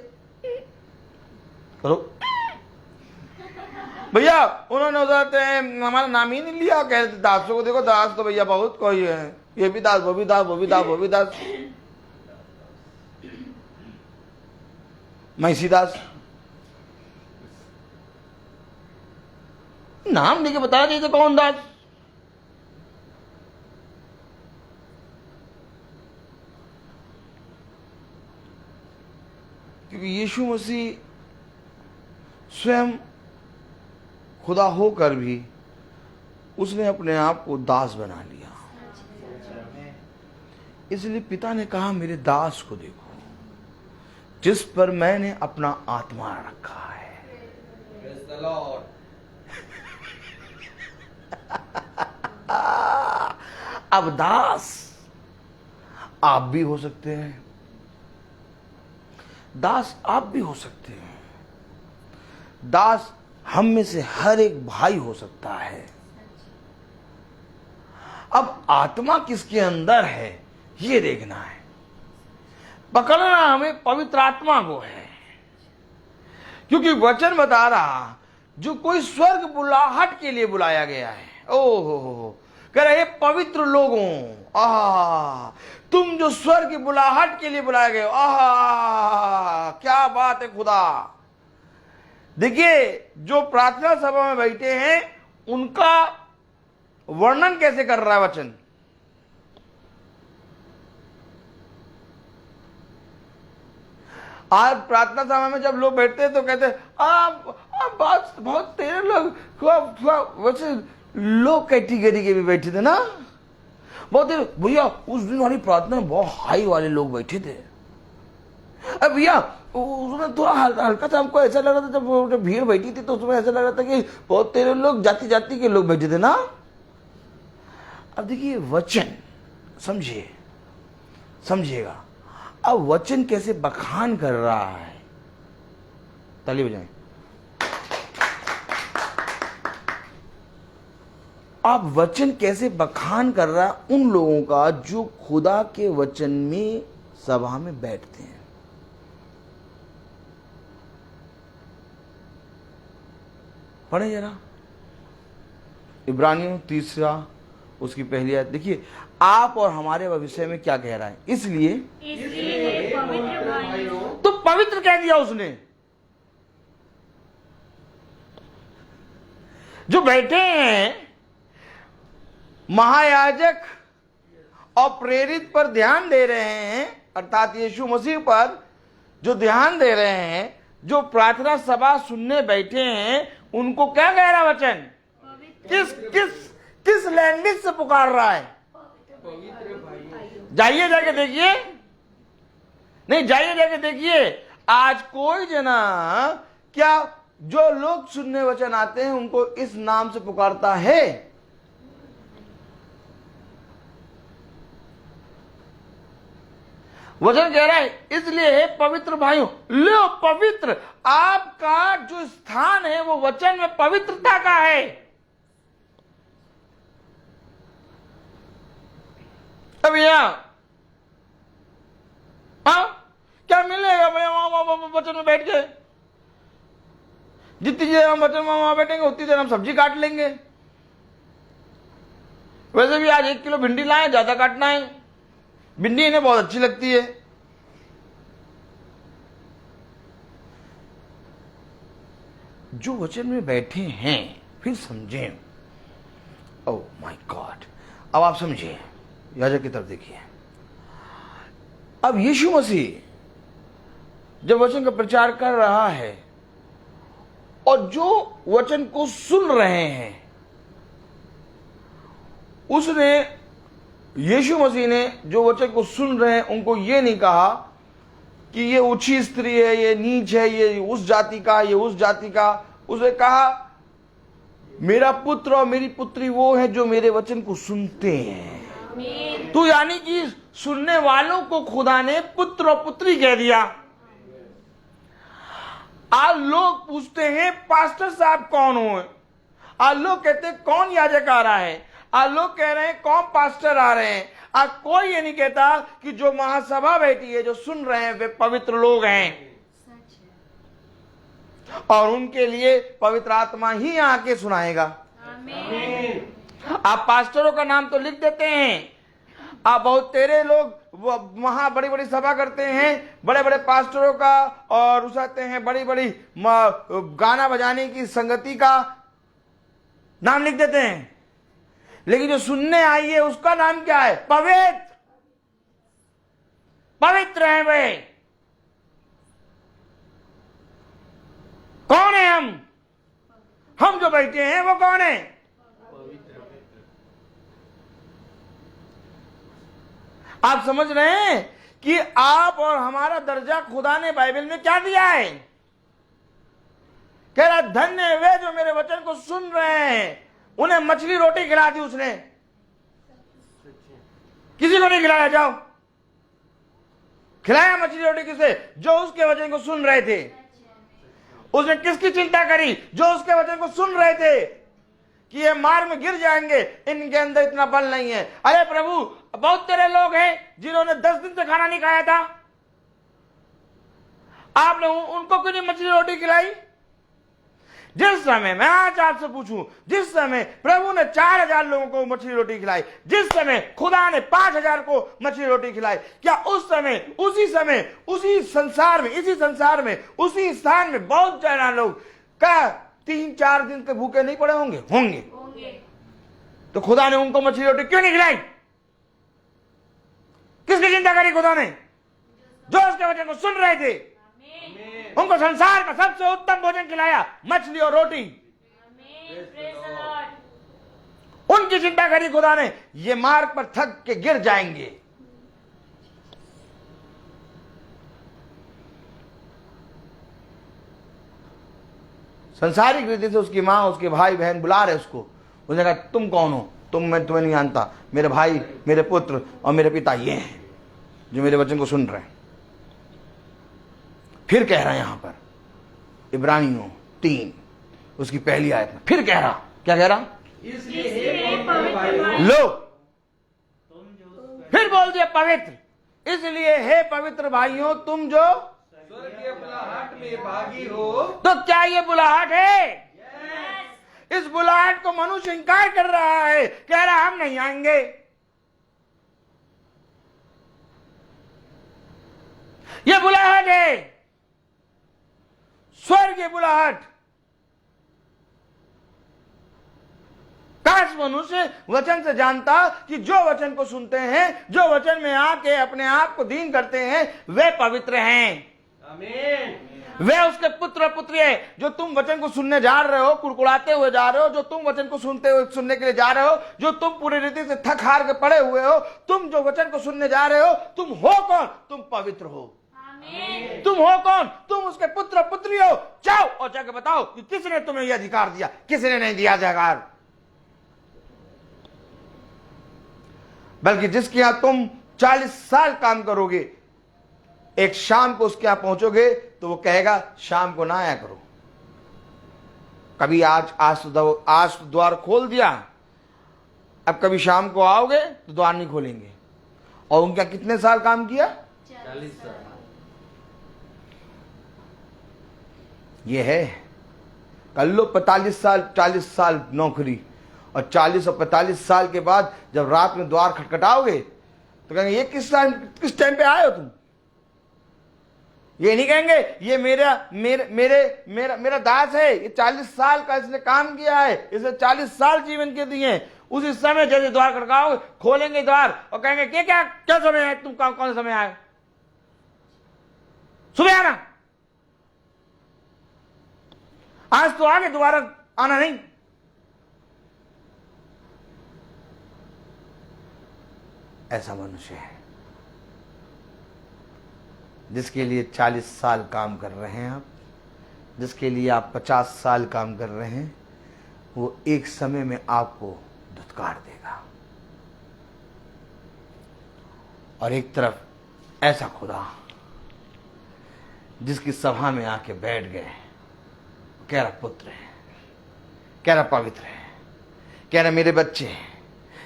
करो। भैया उन्होंने हमारा नाम ही नहीं लिया, कहते दासों को देखो। दास तो भैया बहुत कोई है, ये भी दास, वो भी दास, वो भी दास, वो भी दास, महिषी दास। नाम लेके बता देते कौन दास। क्योंकि यीशु मसीह स्वयं खुदा होकर भी उसने अपने आप को दास बना लिया। इसलिए पिता ने कहा मेरे दास को देखो जिस पर मैंने अपना आत्मा रखा है। अब दास आप भी हो सकते हैं, दास आप भी हो सकते हैं, दास हम में से हर एक भाई हो सकता है। अब आत्मा किसके अंदर है ये देखना है, पकड़ना हमें पवित्र आत्मा को है। क्योंकि वचन बता रहा जो कोई स्वर्ग बुलाहट के लिए बुलाया गया है, ओहो कह रहे पवित्र लोगों, तुम जो स्वर्ग की बुलाहट के लिए बुलाए गए, क्या बात है खुदा। देखिए जो प्रार्थना सभा में बैठे हैं उनका वर्णन कैसे कर रहा है वचन। आज प्रार्थना सभा में जब लोग बैठते हैं तो कहते हैं बात बहुत तेरे लोग वैसे लो कैटेगरी के भी बैठे थे ना, बहुत भैया उस दिन वाली प्रार्थना में बहुत हाई वाले लोग बैठे थे। अब भैया उसमें थोड़ा हल्का सा हमको ऐसा लग रहा था, जब भीड़ बैठी थी तो उसमें ऐसा लग रहा था कि बहुत तेरे लोग जाति जाति के लोग बैठे थे ना। अब देखिए वचन समझिएगा, अब वचन कैसे बखान कर रहा है। ताली बजाएं। आप वचन कैसे बखान कर रहा है उन लोगों का जो खुदा के वचन में सभा में बैठते हैं। पढ़े जरा इब्रानियों 3 उसकी पहली आयत देखिए, आप और हमारे विषय में क्या कह रहा है। इसलिए तो पवित्र कह दिया उसने। जो बैठे हैं महायाजक और प्रेरित पर ध्यान दे रहे हैं, अर्थात यीशु मसीह पर जो ध्यान दे रहे हैं, जो प्रार्थना सभा सुनने बैठे हैं, उनको क्या कह रहा वचन, किस लैंग्वेज से पुकार रहा है। जाइए जाके देखिए, नहीं जाइए जाके देखिए। आज कोई जना क्या जो लोग सुनने वचन आते हैं उनको इस नाम से पुकारता है। वचन कह रहा है इसलिए हे पवित्र भाइयों, लो पवित्र, आपका जो स्थान है वो वचन में पवित्रता का है। अब यहां क्या मिलेगा भैया वचन में बैठ के। जितनी देर हम वचन में वहां बैठेंगे उतनी देर हम सब्जी काट लेंगे। वैसे भी आज 1 किलो भिंडी लाए, ज्यादा काटना है। भिंडी इन्हें बहुत अच्छी लगती है। जो वचन में बैठे हैं फिर समझें। ओह माय गॉड, अब आप समझिए, याजक की तरफ देखिए। अब यीशु मसीह जब वचन का प्रचार कर रहा है और जो वचन को सुन रहे हैं, उसने, यीशु मसीह ने जो वचन को सुन रहे हैं उनको ये नहीं कहा कि ये ऊंची स्त्री है, ये नीच है, ये उस जाति का, ये उस जाति का। उसने कहा मेरा पुत्र और मेरी पुत्री वो है जो मेरे वचन को सुनते हैं। तो यानी कि सुनने वालों को खुदा ने पुत्र और पुत्री कह दिया। आज लोग पूछते हैं पास्टर साहब कौन हो, आज लोग कहते हैं कौन याजक आ रहा है, आज लोग कह रहे हैं कौन पास्टर आ रहे हैं। आज कोई ये नहीं कहता कि जो महासभा बैठी है, जो सुन रहे हैं, वे पवित्र लोग हैं और उनके लिए पवित्र आत्मा ही आके सुनाएगा। आप पास्टरों का नाम तो लिख देते हैं, आप बहुत तेरे लोग वहां बड़ी बड़ी सभा करते हैं, बड़े बड़े पास्टरों का, और उसाते हैं बड़ी बड़ी गाना बजाने की संगति का नाम लिख देते हैं, लेकिन जो सुनने आई है उसका नाम क्या है? पवित्र। पवित्र हैं वे। कौन है हम जो बैठे हैं वो कौन है? आप समझ रहे हैं कि आप और हमारा दर्जा खुदा ने बाइबल में क्या दिया है? कह रहा धन्य है वे जो मेरे वचन को सुन रहे हैं। उन्हें मछली रोटी खिला दी उसने, किसी को नहीं खिलाया। जाओ, खिलाया मछली रोटी किसे? जो उसके वचन को सुन रहे थे। उसने किसकी चिंता करी? जो उसके वचन को सुन रहे थे कि ये मार में गिर जाएंगे, इनके अंदर इतना बल नहीं है। अरे प्रभु, बहुत तेरे लोग हैं जिन्होंने 10 दिन से खाना नहीं खाया था, आपने उनको क्यों नहीं मछली रोटी खिलाई? जिस समय, मैं आज आपसे पूछूं, जिस समय प्रभु ने 4000 लोगों को मछली रोटी खिलाई, जिस समय खुदा ने 5000 को मछली रोटी खिलाई, क्या उस समय, उसी संसार में, इसी संसार में, उसी स्थान में बहुत ज्यादा लोग क्या 3-4 दिन के भूखे नहीं पड़े होंगे? होंगे। तो खुदा ने उनको मछली रोटी क्यों नहीं खिलाई? किसकी चिंता करी खुदा ने? जो उसके वचन को सुन रहे थे, उनको संसार का सबसे उत्तम भोजन खिलाया, मछली और रोटी। उनकी चिंता करी खुदा ने, ये मार्ग पर थक के गिर जाएंगे। संसारिक रीति से उसकी मां, उसके भाई बहन बुला रहे उसको। उसने कहा तुम कौन हो? मैं तुम्हें नहीं जानता। मेरे भाई, मेरे पुत्र और मेरे पिता ये हैं जो मेरे वचन को सुन रहे हैं। फिर कह रहा है यहां पर इब्रानियों 3 उसकी पहली आयत में, फिर कह रहा, क्या कह रहा? लो, फिर बोल दिया पवित्र। इसलिए हे पवित्र भाइयों, तुम जो स्वर्गीय बुलाहट में भागी हो। तो क्या ये बुलाहट है? इस बुलाहट को मनुष्य इंकार कर रहा है, कह रहा हम नहीं आएंगे। ये बुलाहट है, स्वर्गीय बुलाहट। काश मनुष्य वचन से जानता कि जो वचन को सुनते हैं, जो वचन में आके अपने आप को दीन करते हैं, वे पवित्र हैं। आमीन। वे उसके पुत्र और पुत्री है। जो तुम वचन को सुनने जा रहे हो, कुड़कुड़ाते हुए जा रहे हो, जो तुम वचन को सुनने के लिए जा रहे हो, जो तुम पूरी रीति से थक हार के पड़े हुए हो, तुम जो वचन को सुनने जा रहे हो, तुम हो कौन? तुम पवित्र हो। तुम हो कौन? तुम उसके पुत्र और पुत्री हो। जाओ और जाकर बताओ कि किसने तुम्हें यह अधिकार दिया, किसने नहीं दिया अधिकार। बल्कि जिसके यहां तुम 40 साल काम करोगे, एक शाम को उसके यहां पहुंचोगे तो वो कहेगा शाम को ना आया करो। कभी आज तो द्वार खोल दिया, अब कभी शाम को आओगे तो द्वार नहीं खोलेंगे। और उनका कितने साल काम किया? 40 साल। ये है, कर लो 45 साल 40 साल नौकरी और 40 और 45 साल के बाद जब रात में द्वार खटखटाओगे तो कहेंगे ये किस टाइम पे आए हो तुम। ये नहीं कहेंगे ये मेरा दास है, ये 40 साल का इसने काम किया है, इसे 40 साल जीवन के दिए। उसी समय जैसे द्वार खटकाओगे, खोलेंगे द्वार और कहेंगे क्या समय है, तुम कौन समय आए, सुबह आना, आज तो आगे दोबारा आना नहीं। ऐसा मनुष्य है जिसके लिए 40 साल काम कर रहे हैं आप, जिसके लिए आप 50 साल काम कर रहे हैं, वो एक समय में आपको धुतकार देगा। और एक तरफ ऐसा खुदा जिसकी सभा में आके बैठ गए, कह रहा पुत्र है, कह रहा पवित्र है, कह रहा मेरे बच्चे हैं,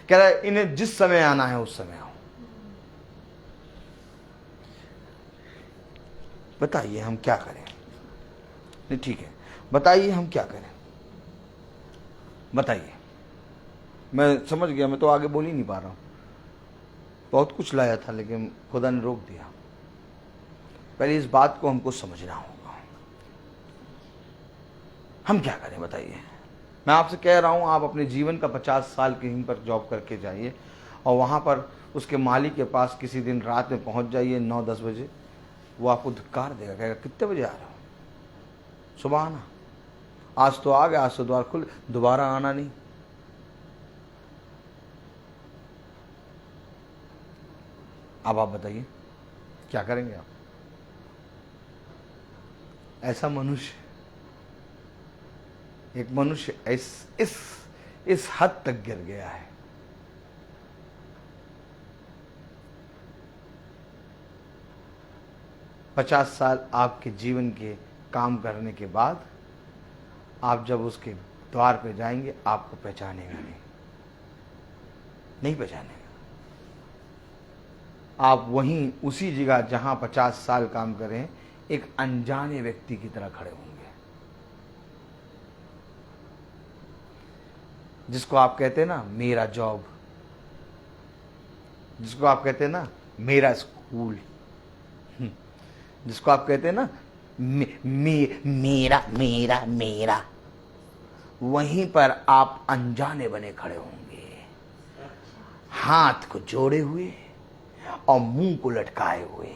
कह रहा इन्हें जिस समय आना है उस समय आओ। बताइए हम क्या करें? नहीं ठीक है, बताइए हम क्या करें, बताइए। मैं समझ गया, मैं तो आगे बोल ही नहीं पा रहा हूं। बहुत कुछ लाया था लेकिन खुदा ने रोक दिया। पहले इस बात को हमको समझना होगा, हम क्या करें बताइए। मैं आपसे कह रहा हूं, आप अपने जीवन का 50 साल कहीं पर जॉब करके जाइए और वहां पर उसके मालिक के पास किसी दिन रात में पहुंच जाइए 9-10 बजे। वो आपको धिक्कार देगा, कहेगा कितने बजे आ रहे हो, सुबह आना, आज तो आ गया, आज तो द्वार खुल, दोबारा आना नहीं। अब आप बताइए क्या करेंगे आप? ऐसा मनुष्य, एक मनुष्य इस हद तक गिर गया है। पचास साल आपके जीवन के काम करने के बाद आप जब उसके द्वार पे जाएंगे, आपको पहचानेगा नहीं पहचानेगा। आप वहीं उसी जगह जहां 50 साल काम करें, एक अनजाने व्यक्ति की तरह खड़े होंगे, जिसको आप कहते हैं ना मेरा जॉब, जिसको आप कहते हैं ना मेरा स्कूल, जिसको आप कहते हैं ना मेरा, वहीं पर आप अनजाने बने खड़े होंगे, हाथ को जोड़े हुए और मुंह को लटकाए हुए।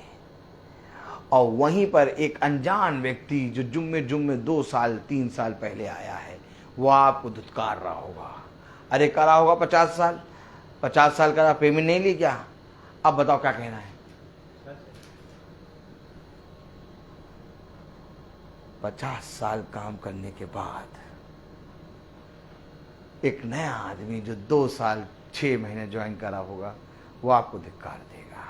और वहीं पर एक अनजान व्यक्ति जो जुम्मे 2 साल 3 साल पहले आया है, वो आपको धुतकार रहा होगा, अरे करा होगा 50 साल का पेमेंट नहीं ली क्या, अब बताओ क्या कहना है। 50 साल काम करने के बाद एक नया आदमी जो 2 साल 6 महीने ज्वाइन करा होगा, वो आपको धिक्कार देगा,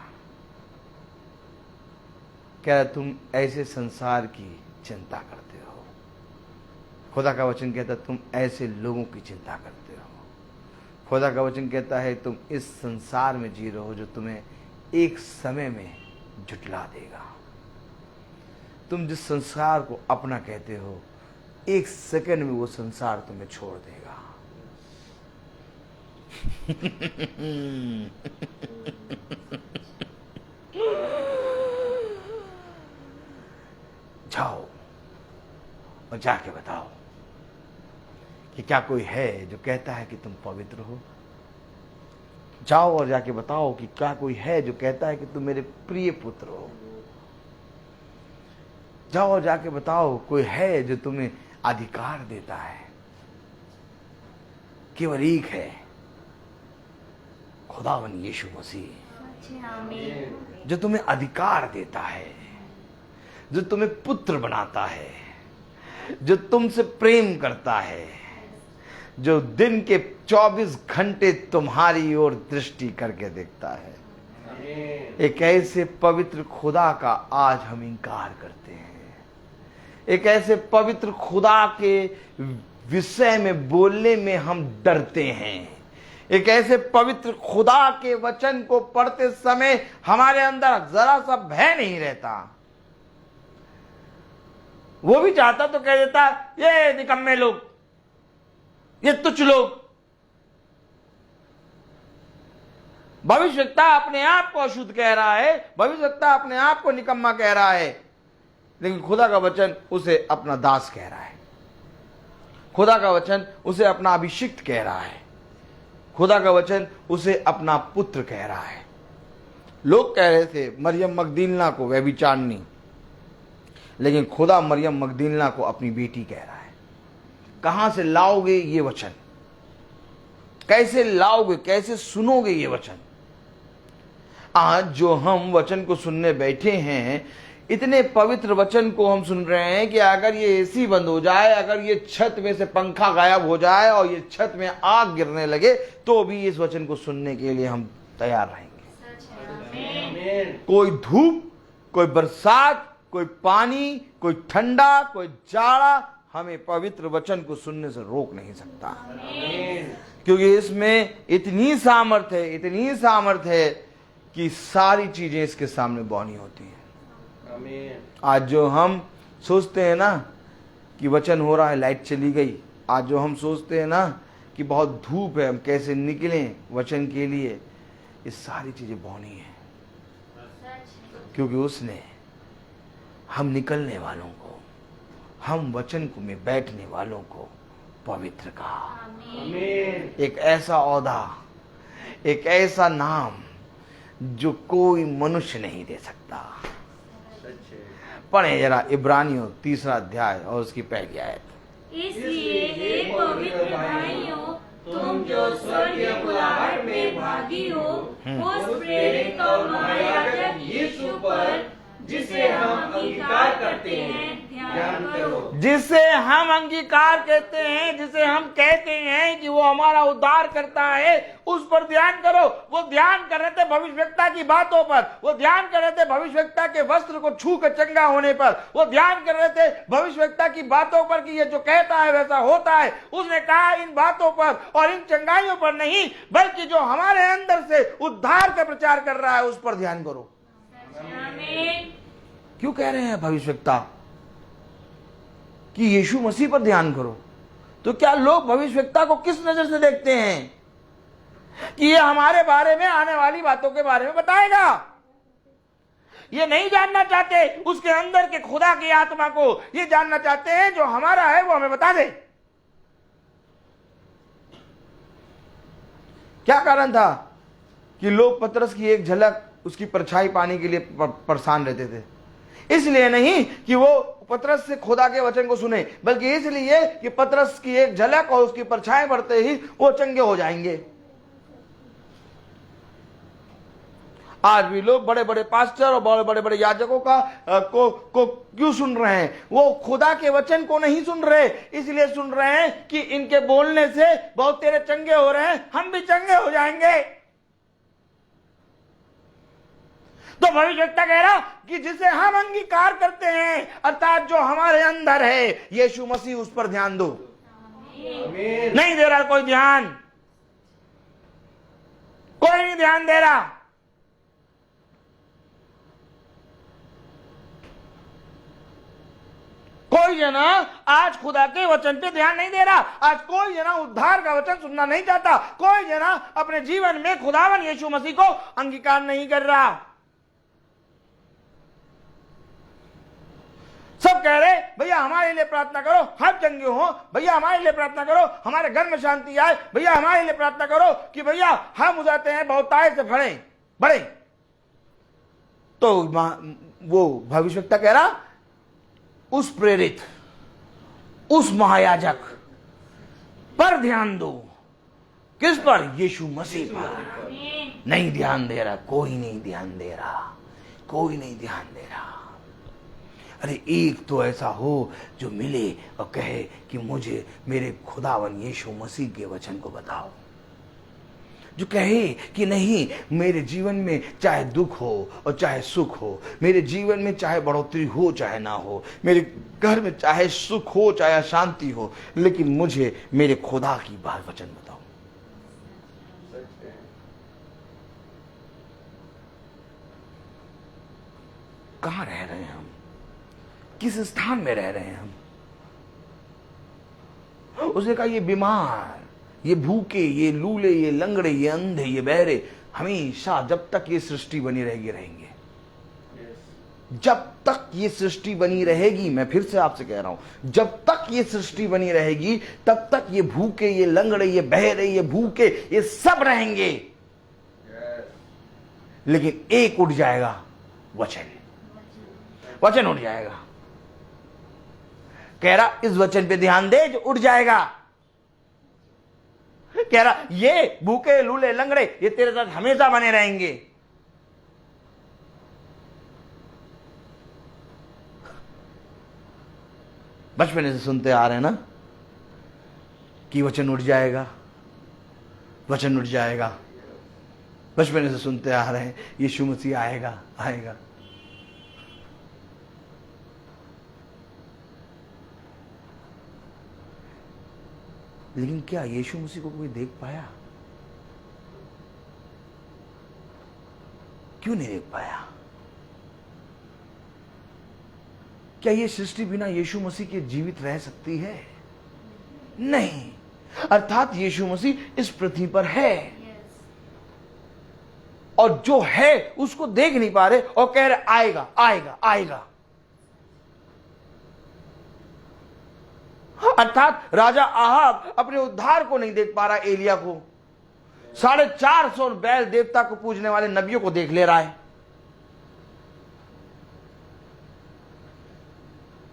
क्या तुम ऐसे संसार की चिंता करते हो। खुदा का वचन कहता है तुम ऐसे लोगों की चिंता करते हो। खुदा का वचन कहता है तुम इस संसार में जी रहे हो जो तुम्हें एक समय में झुठला देगा। तुम जिस संसार को अपना कहते हो, एक सेकंड में वो संसार तुम्हें छोड़ देगा। जाओ और जाके बताओ कि क्या कोई है जो कहता है कि तुम पवित्र हो। जाओ और जाके बताओ कि क्या कोई है जो कहता है कि तुम मेरे प्रिय पुत्र हो। जाओ और जाके बताओ कोई है जो तुम्हें अधिकार देता है। केवल एक है, खुदावन यीशु मसीह, जो तुम्हें अधिकार देता है, जो तुम्हें पुत्र बनाता है, जो तुमसे प्रेम करता है, जो दिन के 24 घंटे तुम्हारी ओर दृष्टि करके देखता है। एक ऐसे पवित्र खुदा का आज हम इनकार करते हैं। एक ऐसे पवित्र खुदा के विषय में बोलने में हम डरते हैं। एक ऐसे पवित्र खुदा के वचन को पढ़ते समय हमारे अंदर जरा सा भय नहीं रहता। वो भी चाहता तो कह देता ये निकम्मे लोग, ये तुच्छ लोग, भविष्यवक्ता अपने आप को अशुद्ध कह रहा है, भविष्यवक्ता अपने आप को निकम्मा कह रहा है, लेकिन खुदा का वचन उसे अपना दास कह रहा है, खुदा का वचन उसे अपना अभिषिक्त कह रहा है, खुदा का वचन उसे अपना पुत्र कह रहा है। लोग कह रहे थे मरियम मगदलीना को व्यभिचारिणी, लेकिन खुदा मरियम मगदलीना को अपनी बेटी कह रहा है। कहां से लाओगे ये वचन? कैसे लाओगे, कैसे सुनोगे ये वचन? आज जो हम वचन को सुनने बैठे हैं, इतने पवित्र वचन को हम सुन रहे हैं कि अगर ये एसी बंद हो जाए, अगर ये छत में से पंखा गायब हो जाए और ये छत में आग गिरने लगे, तो भी इस वचन को सुनने के लिए हम तैयार रहेंगे। कोई धूप, कोई बरसात, कोई पानी, कोई ठंडा, कोई जाड़ा हमें पवित्र वचन को सुनने से रोक नहीं सकता, क्योंकि इसमें इतनी सामर्थ है, इतनी सामर्थ है कि सारी चीजें इसके सामने बौनी होती हैं। आज जो हम सोचते हैं ना कि वचन हो रहा है, लाइट चली गई, आज जो हम सोचते हैं ना कि बहुत धूप है, हम कैसे निकलें वचन के लिए, ये सारी चीजें बौनी हैं, क्योंकि उसने हम निकलने वालों को, हम वचन को में बैठने वालों को पवित्र कहा। एक ऐसा औदा, एक ऐसा नाम जो कोई मनुष्य नहीं दे सकता। पढ़े जरा इब्रानियों 3 अध्याय और उसकी पहली आयत। इसलिए हे पवित्र भाइयों, तुम जो स्वर्गीय बुलाहट में भागी हो, उस प्रेरित और महायाजक यीशु पर, जिसे हम अंगीकार करते हैं, ध्यान करो। जिसे हम अंगीकार कहते हैं, जिसे हम कहते हैं कि वो हमारा उद्धार करता है, उस पर ध्यान करो। वो ध्यान कर रहे थे भविष्यवक्ता की बातों पर, वो ध्यान कर रहे थे भविष्यवक्ता के वस्त्र को छू कर चंगा होने पर, वो ध्यान कर रहे थे भविष्यवक्ता की बातों पर कि ये जो कहता है वैसा होता है। उसने कहा इन बातों पर और इन चंगाइयों पर नहीं, बल्कि जो हमारे अंदर से उद्धार का प्रचार कर रहा है उस पर ध्यान करो। क्यों कह रहे हैं भविष्यवक्ता कि यीशु मसीह पर ध्यान करो? तो क्या लोग भविष्यवक्ता को किस नजर से देखते हैं कि ये हमारे बारे में आने वाली बातों के बारे में बताएगा? ये नहीं जानना चाहते उसके अंदर के खुदा की आत्मा को, ये जानना चाहते हैं जो हमारा है वो हमें बता दे। क्या कारण था कि लोग पतरस की एक झलक, उसकी परछाई पाने के लिए परेशान रहते थे? इसलिए नहीं कि वो पतरस से खुदा के वचन को सुने, बल्कि इसलिए कि पतरस की एक झलक और उसकी परछाई बढ़ते ही वो चंगे हो जाएंगे। आज भी लोग बड़े बड़े पास्टर और बड़े बड़े याजकों को क्यों सुन रहे हैं? वो खुदा के वचन को नहीं सुन रहे, इसलिए सुन रहे हैं कि इनके बोलने से बहुत तेरे चंगे हो रहे हैं, हम भी चंगे हो जाएंगे। तो भविष्यवक्ता कह रहा कि जिसे हम अंगीकार करते हैं, अर्थात जो हमारे अंदर है, यीशु मसीह, उस पर ध्यान दो। नहीं दे रहा कोई ध्यान, कोई नहीं ध्यान दे रहा। कोई जना आज खुदा के वचन पे ध्यान नहीं दे रहा, आज कोई जना उद्धार का वचन सुनना नहीं चाहता, कोई जना अपने जीवन में खुदावन यीशु मसीह को अंगीकार नहीं कर रहा। सब कह रहे भैया हमारे लिए प्रार्थना करो, हम चंगे हो, भैया हमारे लिए प्रार्थना करो, हमारे घर में शांति आए, भैया हमारे लिए प्रार्थना करो कि भैया हम हो जाते हैं बहुतायत से बड़े। तो वो भविष्यवक्ता कह रहा उस प्रेरित, उस महायाजक पर ध्यान दो। किस पर? यीशु मसीह पर। नहीं ध्यान दे रहा, कोई नहीं ध्यान दे रहा, कोई नहीं ध्यान दे रहा। अरे एक तो ऐसा हो जो मिले और कहे कि मुझे मेरे खुदावन यीशु मसीह के वचन को बताओ, जो कहे कि नहीं मेरे जीवन में चाहे दुख हो और चाहे सुख हो, मेरे जीवन में चाहे बढ़ोतरी हो चाहे ना हो, मेरे घर में चाहे सुख हो चाहे अशांति हो, लेकिन मुझे मेरे खुदा की बात वचन बताओ। कहां रह रहे हैं हम? किस स्थान में रह रहे हैं हम? उसने कहा ये बीमार, ये भूखे, ये लूले, ये लंगड़े, ये अंधे, ये बहरे हमेशा जब तक ये सृष्टि बनी रहेंगे। जब तक ये सृष्टि बनी रहेगी, मैं फिर से आपसे कह रहा हूं, जब तक ये सृष्टि बनी रहेगी तब तक ये भूखे, ये लंगड़े, ये बहरे, ये भूखे, ये सब रहेंगे। लेकिन एक उठ जाएगा, वचन उठ जाएगा। कह रहा इस वचन पे ध्यान दे जो उठ जाएगा। कह रहा ये भूखे, लूले, लंगड़े ये तेरे साथ हमेशा बने रहेंगे। बचपन से सुनते आ रहे हैं ना कि वचन उठ जाएगा, वचन उठ जाएगा। बचपन से सुनते आ रहे हैं यीशु मसीह आएगा, आएगा। लेकिन क्या यीशु मसीह को कोई देख पाया? क्यों नहीं देख पाया? क्या ये सृष्टि बिना यीशु मसीह के जीवित रह सकती है? नहीं। अर्थात यीशु मसीह इस पृथ्वी पर है और जो है उसको देख नहीं पा रहे और कह रहे आएगा, आएगा, आएगा। अर्थात राजा आहाब अपने उद्धार को नहीं देख पा रहा, एलिया को 450 बैल देवता को पूजने वाले नबियों को देख ले रहा है।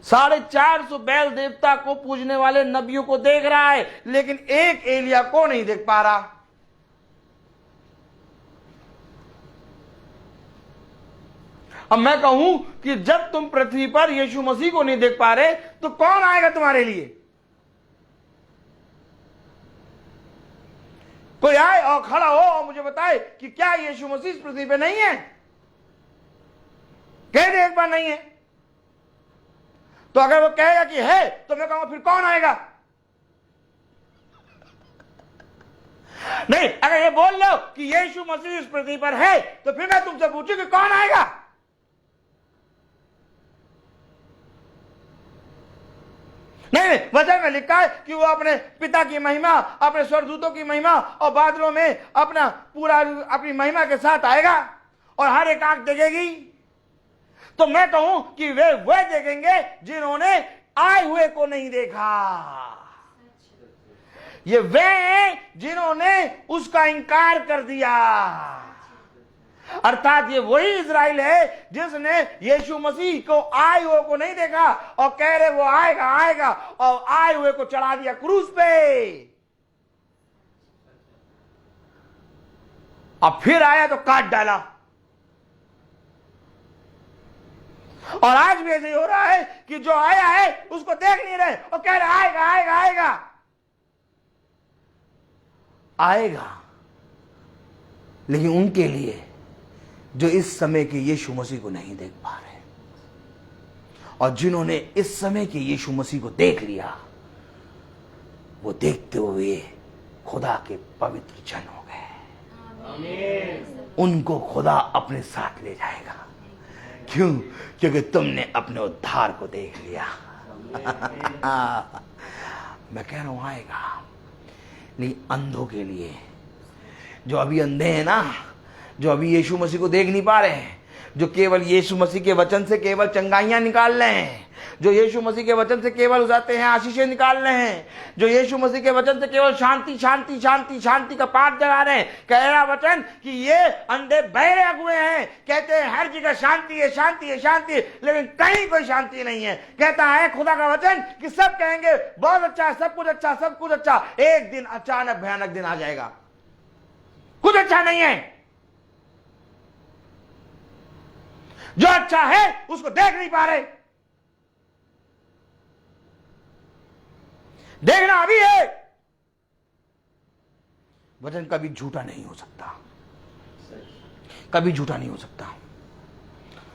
450 बैल देवता को पूजने वाले नबियों को देख रहा है, लेकिन एक एलिया को नहीं देख पा रहा। अब मैं कहूं कि जब तुम पृथ्वी पर यीशु मसीह को नहीं देख पा रहे तो कौन आएगा तुम्हारे लिए? कोई आए और खड़ा हो और मुझे बताए कि क्या यीशु मसीह इस पृथ्वी पे नहीं है? कह दे एक बार नहीं है। तो अगर वो कहेगा कि है तो मैं कहूंगा फिर कौन आएगा? नहीं, अगर ये बोल लो कि यीशु मसीह इस पृथ्वी पर है तो फिर मैं तुमसे पूछूं कि कौन आएगा? नहीं, वचन में लिखा है कि वो अपने पिता की महिमा, अपने स्वर्गदूतों की महिमा और बादलों में अपना पूरा अपनी महिमा के साथ आएगा और हर एक आंख देखेगी। तो मैं कहूं कि वे देखेंगे जिन्होंने आए हुए को नहीं देखा। ये वे हैं जिन्होंने उसका इंकार कर दिया। अर्थात ये वही इज़राइल है जिसने यीशु मसीह को आए हुए को नहीं देखा और कह रहे वो आएगा, आएगा, और आए हुए को चढ़ा दिया क्रूस पे। अब फिर आया तो काट डाला। और आज भी ऐसे ही हो रहा है कि जो आया है उसको देख नहीं रहे और कह रहे आएगा, आएगा, आएगा, आएगा। लेकिन उनके लिए जो इस समय के यीशु मसीह को नहीं देख पा रहे और जिन्होंने इस समय के यीशु मसीह को देख लिया, वो देखते हुए खुदा के पवित्र जन हो गए। उनको खुदा अपने साथ ले जाएगा। क्यों? क्योंकि तुमने अपने उद्धार को देख लिया। मैं कह रहा हूं आएगा। लेकिन अंधों के लिए, जो अभी अंधे हैं ना, जो अभी यीशु मसीह को देख नहीं पा रहे हैं, जो केवल यीशु मसीह के वचन से केवल चंगाइयां निकाल रहे हैं, जो यीशु मसीह के वचन से केवल उजाते हैं आशीषें निकाल रहे हैं, जो यीशु मसीह के वचन से केवल शांति, शांति, शांति, शांति का पाठ जगा रहे हैं। कह रहा वचन कि ये अंधे बहरे हुए हैं, कहते हैं हर जगह शांति है, शांति है, शांति है, लेकिन कहीं कोई शांति नहीं है। कहता है खुदा का वचन कि सब कहेंगे बहुत अच्छा, सब कुछ अच्छा, सब कुछ अच्छा। एक दिन अचानक भयानक दिन आ जाएगा, कुछ अच्छा नहीं है। जो अच्छा है उसको देख नहीं पा रहे। देखना अभी है। वचन कभी झूठा नहीं हो सकता, कभी झूठा नहीं हो सकता।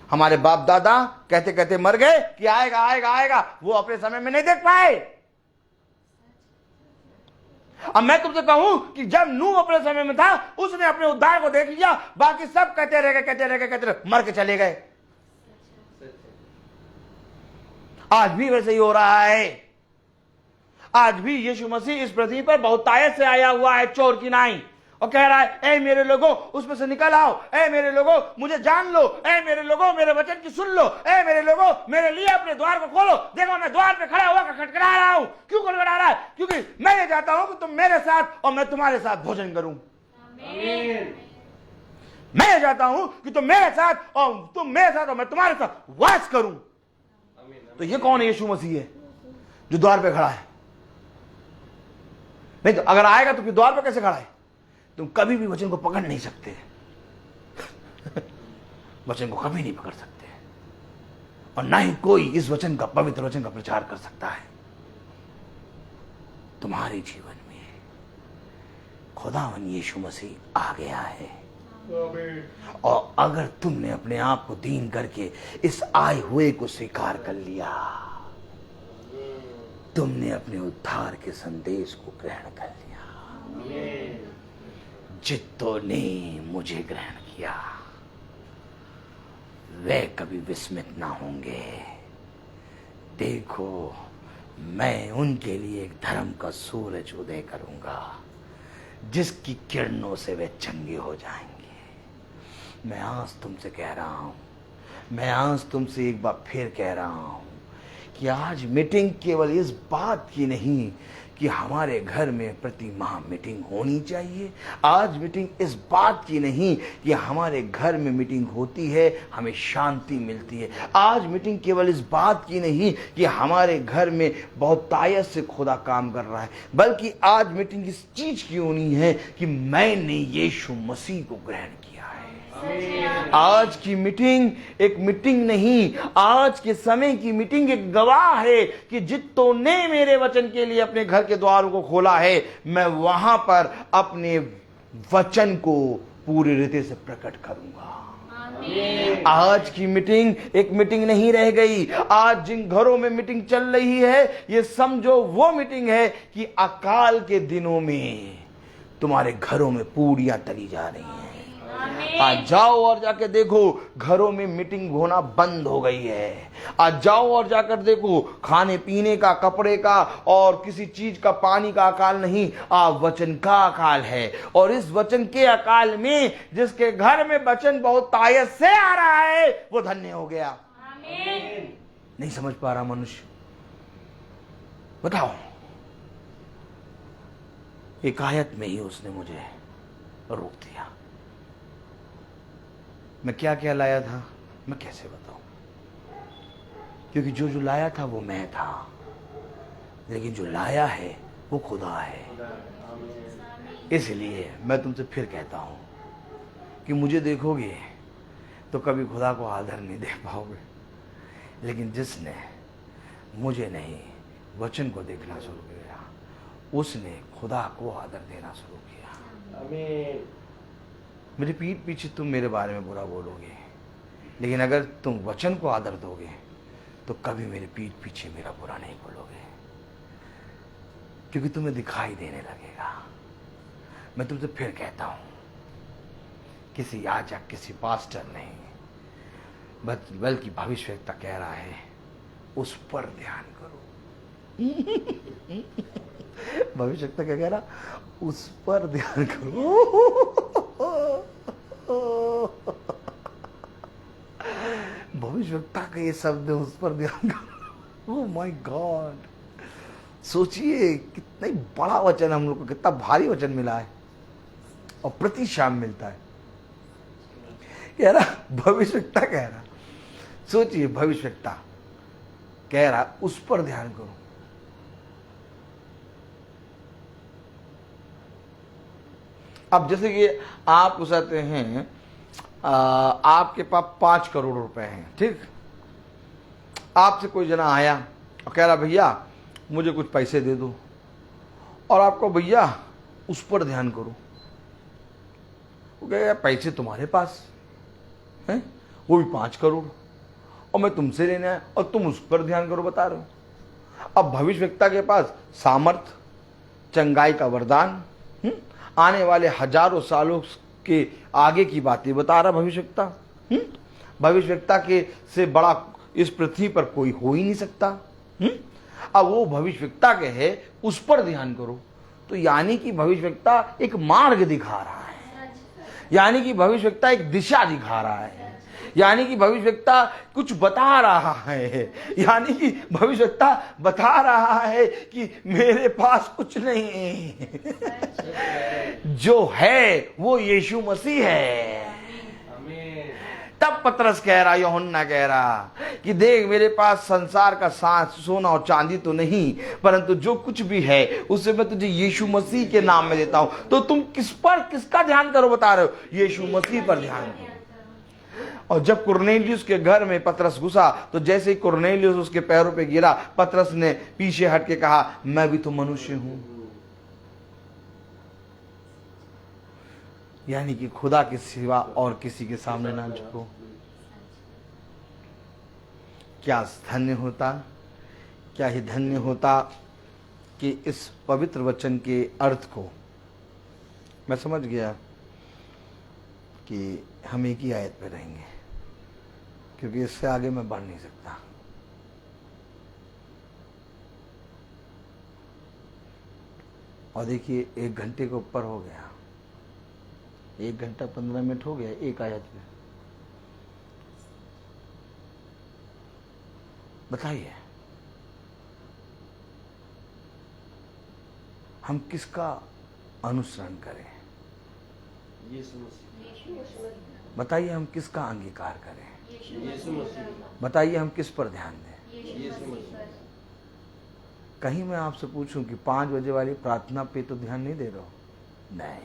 हमारे बाप दादा कहते कहते मर गए कि आएगा, आएगा, आएगा, वो अपने समय में नहीं देख पाए। अब मैं तुमसे कहूं कि जब नूह अपने समय में था उसने अपने उद्धार को देख लिया, बाकी सब कहते रह गए, कहते रह गए, कहते रह, मर के चले गए। आज भी वैसे ही हो रहा है। आज भी यीशु मसीह इस पृथ्वी पर बहुतायत से आया हुआ है, चोर की नाई, और कह रहा है, ए मेरे लोगों उसमें से निकल आओ, ए मेरे लोगों मुझे जान लो, ए मेरे लोगों मेरे वचन की सुन लो, ए मेरे लोगों मेरे लिए अपने द्वार को खोलो। देखो मैं द्वार पे खड़ा हुआ खटखटा रहा हूं। क्यों खटखटा रहा है? क्योंकि मैं ये चाहता हूं कि तुम मेरे साथ और मैं तुम्हारे साथ भोजन करूं। मैं ये चाहता हूं कि तुम मेरे साथ और तुम मेरे साथ और मैं तुम्हारे साथ वास करूं। तो ये कौन है? यीशु मसीह है जो द्वार पे खड़ा है। नहीं तो अगर आएगा तो फिर द्वार पे कैसे खड़ा है? तुम कभी भी वचन को पकड़ नहीं सकते। वचन को कभी नहीं पकड़ सकते और ना ही कोई इस वचन का, पवित्र वचन का प्रचार कर सकता है। तुम्हारे जीवन में खुदावन यीशु मसीह आ गया है और अगर तुमने अपने आप को दीन करके इस आए हुए को स्वीकार कर लिया, तुमने अपने उद्धार के संदेश को ग्रहण कर लिया। जितों ने मुझे ग्रहण किया वे कभी विस्मित ना होंगे। देखो मैं उनके लिए एक धर्म का सूरज उदय करूंगा जिसकी किरणों से वे चंगे हो जाएंगे। मैं आज तुमसे कह रहा हूं, मैं आज तुमसे एक बार फिर कह रहा हूं कि आज मीटिंग केवल इस बात की नहीं कि हमारे घर में प्रति माह मीटिंग होनी चाहिए। आज मीटिंग इस बात की नहीं कि हमारे घर में मीटिंग होती है हमें शांति मिलती है। आज मीटिंग केवल इस बात की नहीं कि हमारे घर में बहुत तायत से खुदा काम कर रहा है, बल्कि आज मीटिंग इस चीज की होनी है कि मैंने यीशु मसीह को ग्रहण किया। आज की मीटिंग एक मीटिंग नहीं, आज के समय की मीटिंग एक गवाह है कि जितों ने मेरे वचन के लिए अपने घर के द्वारों को खोला है, मैं वहां पर अपने वचन को पूरी रीति से प्रकट करूंगा। आज की मीटिंग एक मीटिंग नहीं रह गई। आज जिन घरों में मीटिंग चल रही है, ये समझो वो मीटिंग है कि अकाल के दिनों में तुम्हारे घरों में पूड़ियां तली जा रही हैं। आज जाओ और जाकर देखो घरों में मीटिंग होना बंद हो गई है। आज जाओ और जाकर देखो खाने पीने का, कपड़े का और किसी चीज का, पानी का अकाल नहीं, वचन का अकाल है। और इस वचन के अकाल में जिसके घर में वचन बहुत तायत से आ रहा है वो धन्य हो गया। नहीं समझ पा रहा मनुष्य? बताओ। एक आयत में ही उसने मुझे रोक दिया। मैं क्या क्या लाया था मैं कैसे बताऊं? क्योंकि जो लाया था वो मैं था, लेकिन जो लाया है वो खुदा है। इसलिए मैं तुमसे फिर कहता हूं कि मुझे देखोगे तो कभी खुदा को आदर नहीं दे पाओगे, लेकिन जिसने मुझे नहीं वचन को देखना शुरू किया उसने खुदा को आदर देना शुरू किया। आमीन। मेरी पीठ पीछे तुम मेरे बारे में बुरा बोलोगे, लेकिन अगर तुम वचन को आदर दोगे तो कभी मेरी पीठ पीछे मेरा बुरा नहीं बोलोगे, क्योंकि तुम्हें दिखाई देने लगेगा। मैं तुमसे फिर कहता हूं, किसी याजक, किसी पास्टर नहीं, बल्कि भविष्यवक्ता कह रहा है उस पर ध्यान करो। भविष्यवक्ता क्या कह रहा? उस पर ध्यान करो। भविष्यवक्ता का ये शब्द है, उस पर ध्यान करो। ओह माय गॉड, सोचिए कितना बड़ा वचन हम लोग को, कितना भारी वचन मिला है और प्रति शाम मिलता है। कह रहा, भविष्यवक्ता कह रहा, सोचिए भविष्यवक्ता कह रहा उस पर ध्यान करो। अब जैसे कि आप पूछते हैं आपके पास 5 करोड़ रुपए हैं, ठीक? आपसे कोई जना आया और कह रहा भैया मुझे कुछ पैसे दे दो, और आपको भैया उस पर ध्यान करो। वो कहेगा पैसे तुम्हारे पास हैं, वो भी 5 करोड़, और मैं तुमसे लेने आया और तुम उस पर ध्यान करो बता रहे हो। अब भविष्यवक्ता के पास सामर्थ, चंगाई का वरदान, आने वाले हजारों सालों के आगे की बातें बता रहा भविष्यवक्ता। भविष्यवक्ता के से बड़ा इस पृथ्वी पर कोई हो ही नहीं सकता। अब वो भविष्यवक्ता के है उस पर ध्यान करो, तो यानी कि भविष्यवक्ता एक मार्ग दिखा रहा है, यानी कि भविष्यवक्ता एक दिशा दिखा रहा है, यानी कि भविष्यवक्ता कुछ बता रहा है, यानी कि भविष्यवक्ता बता रहा है कि मेरे पास कुछ नहीं है, जो है वो यीशु मसीह है। तब पतरस कह रहा, यूहन्ना कह रहा कि देख मेरे पास संसार का सोना और चांदी तो नहीं, परंतु जो कुछ भी है उसे मैं तुझे यीशु मसीह के नाम में देता हूं। तो तुम किसका ध्यान करो बता रहे हो? यीशु मसीह पर ध्यान करो। और जब कुरनेलियुस के घर में पतरस घुसा तो जैसे ही कुरनेलियुस उसके पैरों पे गिरा, पतरस ने पीछे हट के कहा, मैं भी तो मनुष्य हूं। यानी कि खुदा के सिवा और किसी के सामने ना झुको। क्या धन्य होता, क्या ही धन्य होता कि इस पवित्र वचन के अर्थ को मैं समझ गया कि हम एक ही आयत पे रहेंगे, क्योंकि इससे आगे मैं बढ़ नहीं सकता। और देखिए 1 घंटे के ऊपर हो गया, 1 घंटा 15 मिनट हो गया एक आयत में। बताइए हम किसका अनुसरण करें? बताइए हम किसका अंगीकार करें? बताइए हम किस पर ध्यान दें? कहीं मैं आपसे पूछूं कि 5 बजे वाली प्रार्थना पे तो ध्यान नहीं दे रहा हूं? नहीं,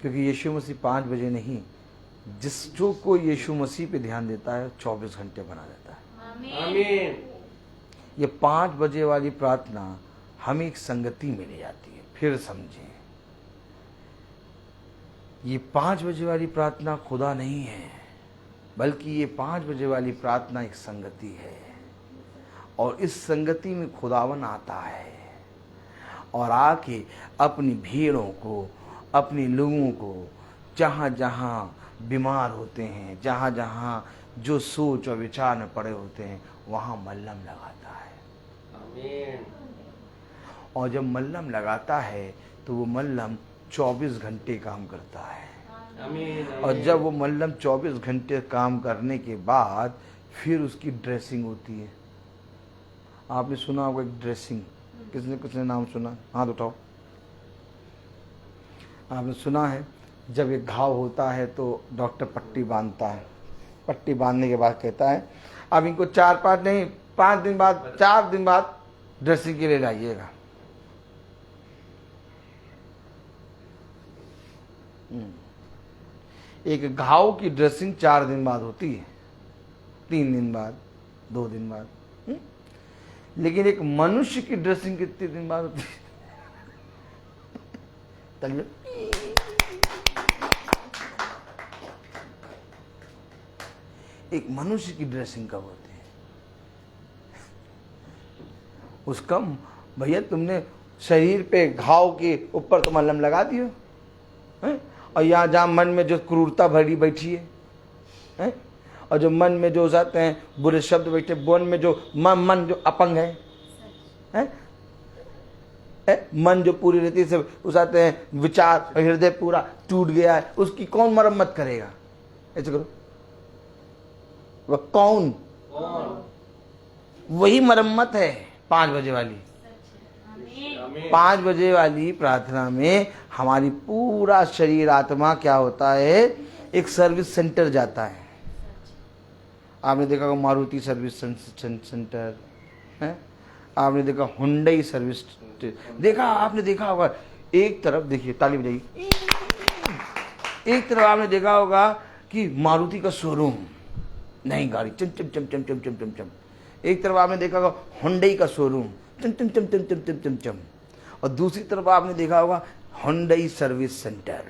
क्योंकि यीशु मसीह 5 बजे नहीं, जो कोई यीशु मसीह पे ध्यान देता है 24 घंटे बना देता है। आमीन। ये 5 बजे वाली प्रार्थना हमें एक संगति में ले जाती है। फिर समझें, ये 5 बजे वाली प्रार्थना खुदा नहीं है, बल्कि ये 5 बजे वाली प्रार्थना एक संगति है। और इस संगति में खुदावन आता है और आके अपनी भीड़ों को, अपने लोगों को, जहाँ जहाँ बीमार होते हैं, जहाँ जहाँ जो सोच और विचार में पड़े होते हैं, वहाँ मल्लम लगाता है। आमीन। और जब मल्लम लगाता है तो वो मल्लम 24 घंटे काम करता है। आमीन। और जब वो मल्लम 24 घंटे काम करने के बाद फिर उसकी ड्रेसिंग होती है। आपने सुना होगा एक ड्रेसिंग, किसने नाम सुना? हाथ उठाओ। आपने सुना है जब एक घाव होता है तो डॉक्टर पट्टी बांधता है। पट्टी बांधने के बाद कहता है अब इनको 4-5 नहीं 5 दिन बाद, 4 दिन बाद ड्रेसिंग के लिए लाइएगा। एक घाव की ड्रेसिंग 4 दिन बाद होती है, 3 दिन बाद, 2 दिन बाद। लेकिन एक मनुष्य की ड्रेसिंग कितने दिन बाद होती है? एक मनुष्य की ड्रेसिंग कब होती है? उसका भैया तुमने शरीर पे घाव के ऊपर तो मलहम लगा दियो है? और यहाँ जहाँ मन में जो क्रूरता भरी बैठी है? और जो मन में जो जाते हैं बुरे शब्द बैठे, मन में जो मन जो अपंग है? मन जो पूरी रीति से उसाते हैं, विचार और हृदय पूरा टूट गया है, उसकी कौन मरम्मत करेगा? ऐसे करो, वह कौन? वही मरम्मत है 5 बजे वाली। 5 बजे वाली प्रार्थना में हमारी पूरा शरीर आत्मा क्या होता है? एक सर्विस सेंटर जाता है। आपने देखा होगा मारुति सर्विस सेंटर है, आपने देखा हुंडई सर्विस देखा, आपने देखा होगा एक तरफ, देखिए ताली बजाइए, एक तरफ आपने देखा होगा कि मारुति का शोरूम, नई गाड़ी चम चम चम चम चम चम चम चम। एक तरफ आपने देखा होगा हुंडई का शोरूम चम चम चम चम चम चम चम चम। और दूसरी तरफ आपने देखा होगा Hyundai service centre,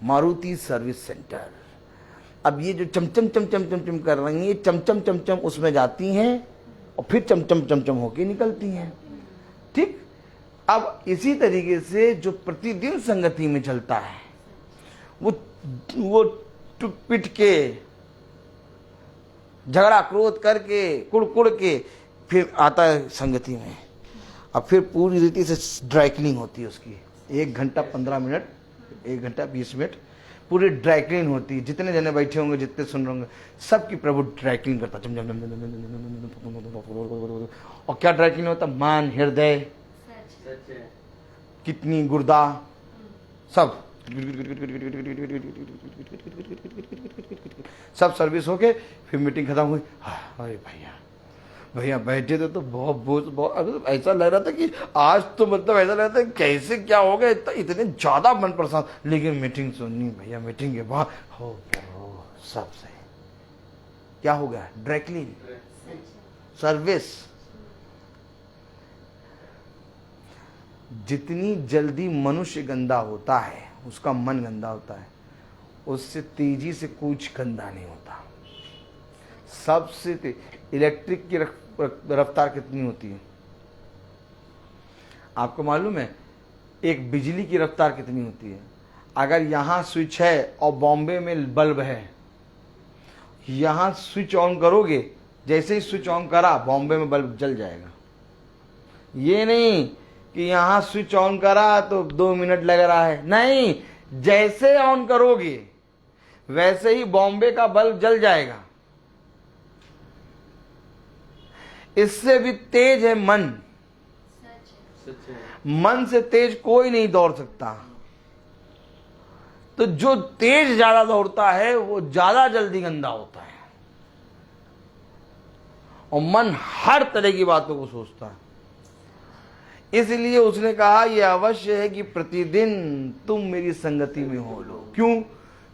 Maruti service centre. अब ये जो चमचम चमचम चमचम कर रही हैं, चमचम चमचम उसमें जाती हैं और फिर चमचम चमचम होके निकलती हैं। ठीक, अब इसी तरीके से जो प्रतिदिन संगति में चलता है वो टूट पिट के, झगड़ा क्रोध करके, कुड़ कुड़ के फिर आता है संगति में। अब फिर पूरी रीति से ड्राई क्लीनिंग होती है उसकी, 1 घंटा 15 मिनट, 1 घंटा 20 मिनट पूरी ड्राई क्लीन होती है। जितने जने बैठे होंगे, जितने सुन रहे होंगे, सबकी प्रभु ड्राई क्लीन करता और क्या ड्राई क्लीन होता? मन, हृदय, सच है। किडनी, गुर्दा, सब सब सर्विस होके फिर मीटिंग खत्म हुई। अरे भैया भैया बैठे थे तो बहुत ऐसा लग रहा था कि आज तो मतलब ऐसा लग रहा था कैसे क्या हो गया, इतने ज्यादा मन परेशान। लेकिन मीटिंग सुननी भैया, मीटिंग के बाद हो गया, हो सब सही। क्या हो गया? Dry clean service. जितनी जल्दी मनुष्य गंदा होता है, उसका मन गंदा होता है, उससे तेजी से कुछ गंदा नहीं होता। सबसे इलेक्ट्रिक की रफ्तार कितनी होती है आपको मालूम है? एक बिजली की रफ्तार कितनी होती है? अगर यहां स्विच है और बॉम्बे में बल्ब है, यहां स्विच ऑन करोगे, जैसे ही स्विच ऑन करा बॉम्बे में बल्ब जल जाएगा। ये नहीं कि यहां स्विच ऑन करा तो 2 मिनट लग रहा है, नहीं, जैसे ऑन करोगे वैसे ही बॉम्बे का बल्ब जल जाएगा। इससे भी तेज है मन। सच है। मन से तेज कोई नहीं दौड़ सकता। तो जो तेज ज्यादा दौड़ता है वो ज्यादा जल्दी गंदा होता है, और मन हर तरह की बातों को सोचता है। इसलिए उसने कहा यह अवश्य है कि प्रतिदिन तुम मेरी संगति में हो लो। क्यों?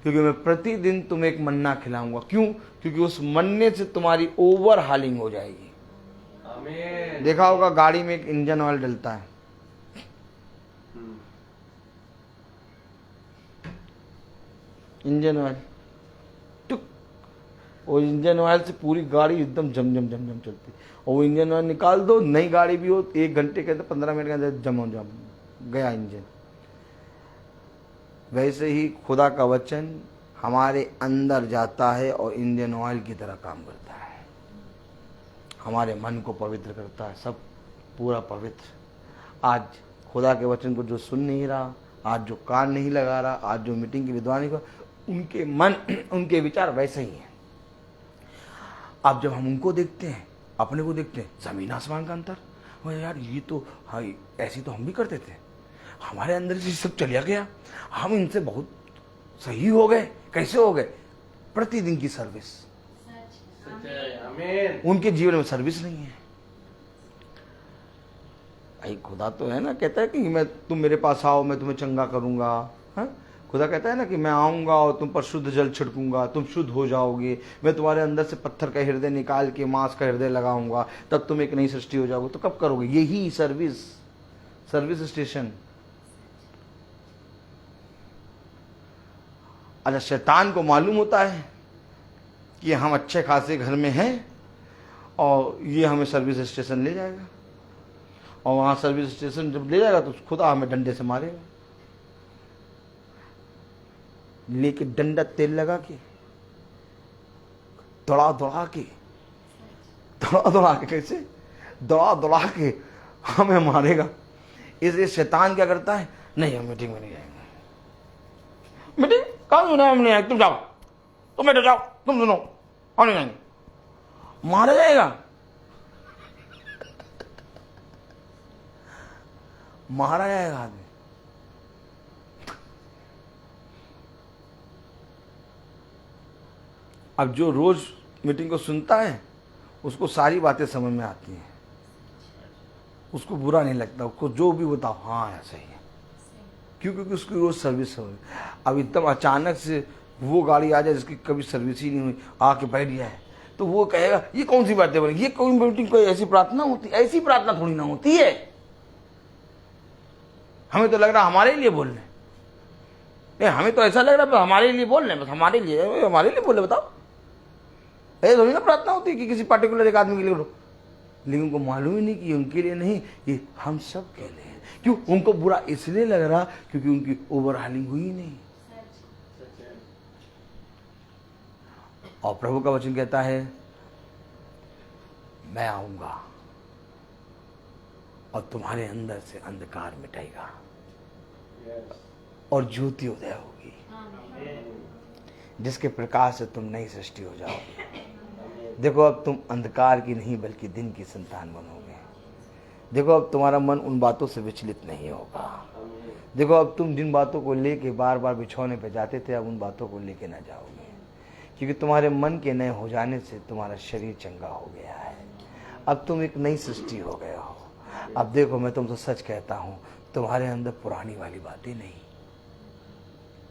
क्योंकि मैं प्रतिदिन तुम्हें एक मन्ना खिलाऊंगा। क्यों? क्योंकि उस मन्ने से तुम्हारी ओवर हालिंग हो जाएगी। आमीन। देखा होगा गाड़ी में एक इंजन ऑयल डलता है, इंजन ऑयल टुक, वो इंजन ऑयल से पूरी गाड़ी एकदम जम जम जम जम चलती है। और वो इंजन ऑयल निकाल दो, नई गाड़ी भी हो, 1 घंटे के अंदर 15 मिनट के अंदर जम गया इंजन। वैसे ही खुदा का वचन हमारे अंदर जाता है और इंजन ऑयल की तरह काम करता है, हमारे मन को पवित्र करता है, सब पूरा पवित्र। आज खुदा के वचन को जो सुन नहीं रहा, आज जो कान नहीं लगा रहा, आज जो मीटिंग की विद्वानी को, उनके मन उनके विचार वैसे ही हैं। अब जब हम उनको देखते हैं, अपने को देखते हैं, जमीन आसमान का अंतर। यार ये तो हाँ, ऐसी तो हम भी करते थे, हमारे अंदर से सब चलिया गया, हम इनसे बहुत सही हो गए। कैसे हो गए? प्रतिदिन की सर्विस। सच है। आमीन। उनके जीवन में सर्विस नहीं है। भाई खुदा तो है ना, कहता है कि तुम मेरे पास आओ, मैं तुम्हें चंगा करूंगा। हाँ, खुदा कहता है ना कि मैं आऊंगा और तुम पर शुद्ध जल छिड़कूंगा, तुम शुद्ध हो जाओगे, मैं तुम्हारे अंदर से पत्थर का हृदय निकाल के मांस का हृदय लगाऊंगा, तब तुम एक नई सृष्टि हो जाओगे। तो कब करोगे? यही सर्विस स्टेशन। अच्छा, शैतान को मालूम होता है कि हम अच्छे खासे घर में हैं और ये हमें सर्विस स्टेशन ले जाएगा, और वहां सर्विस स्टेशन जब ले जाएगा तो खुदा हमें डंडे से मारेगा। लेके डंडा तेल लगा के दौड़ा दौड़ा के कैसे दौड़ा के हमें मारेगा। इसलिए शैतान क्या करता है? नहीं, हम मीटिंग में नहीं जाएंगे। मीटिंग कहाँ सुना हमने? आए तुम जाओ, तुम बैठो, जाओ, तुम सुनो, हम नहीं जाएंगे। मारा जाएगा, मारा जाएगा आदमी। अब जो रोज मीटिंग को सुनता है उसको सारी बातें समझ में आती हैं, उसको बुरा नहीं लगता, उसको जो भी बताओ हाँ ऐसा ही है। क्यों? क्योंकि उसकी रोज सर्विस हो। अब एकदम अचानक से वो गाड़ी आ जाए जिसकी कभी सर्विस ही नहीं हुई, आके बैठ गया है, तो वो कहेगा ये कौन सी बातें बनी, ये कोई मीटिंग, कोई ऐसी प्रार्थना होती? ऐसी प्रार्थना थोड़ी ना होती है। हमें तो लग रहा हमारे लिए बोल रहे, हमें तो ऐसा लग रहा है हमारे लिए बोल रहे, बस हमारे लिए बोल रहे। बताओ, ऐसे थोड़ी ना प्रार्थना होती है कि किसी पर्टिकुलर एक आदमी के लिए करो। लेकिन उनको मालूम ही नहीं कि उनके लिए नहीं, ये हम सब के लिए है। क्यों? उनको बुरा इसलिए लग रहा क्योंकि उनकी ओवरहालिंग हुई नहीं। और प्रभु का वचन कहता है मैं आऊंगा और तुम्हारे अंदर से अंधकार मिटेगा Yes. और ज्योति उदय होगी, जिसके प्रकाश से तुम नई सृष्टि हो जाओगे। देखो अब तुम अंधकार की नहीं बल्कि दिन की संतान बनोगे। देखो अब तुम्हारा मन उन बातों से विचलित नहीं होगा। देखो अब तुम जिन बातों को लेके बार बार बिछौने पे जाते थे, अब उन बातों को लेके ना जाओगे, क्योंकि तुम्हारे मन के नए हो जाने से तुम्हारा शरीर चंगा हो गया है। अब तुम एक नई सृष्टि हो गए हो। अब देखो मैं तुमसे सच कहता हूँ, तुम्हारे अंदर पुरानी वाली बातें नहीं,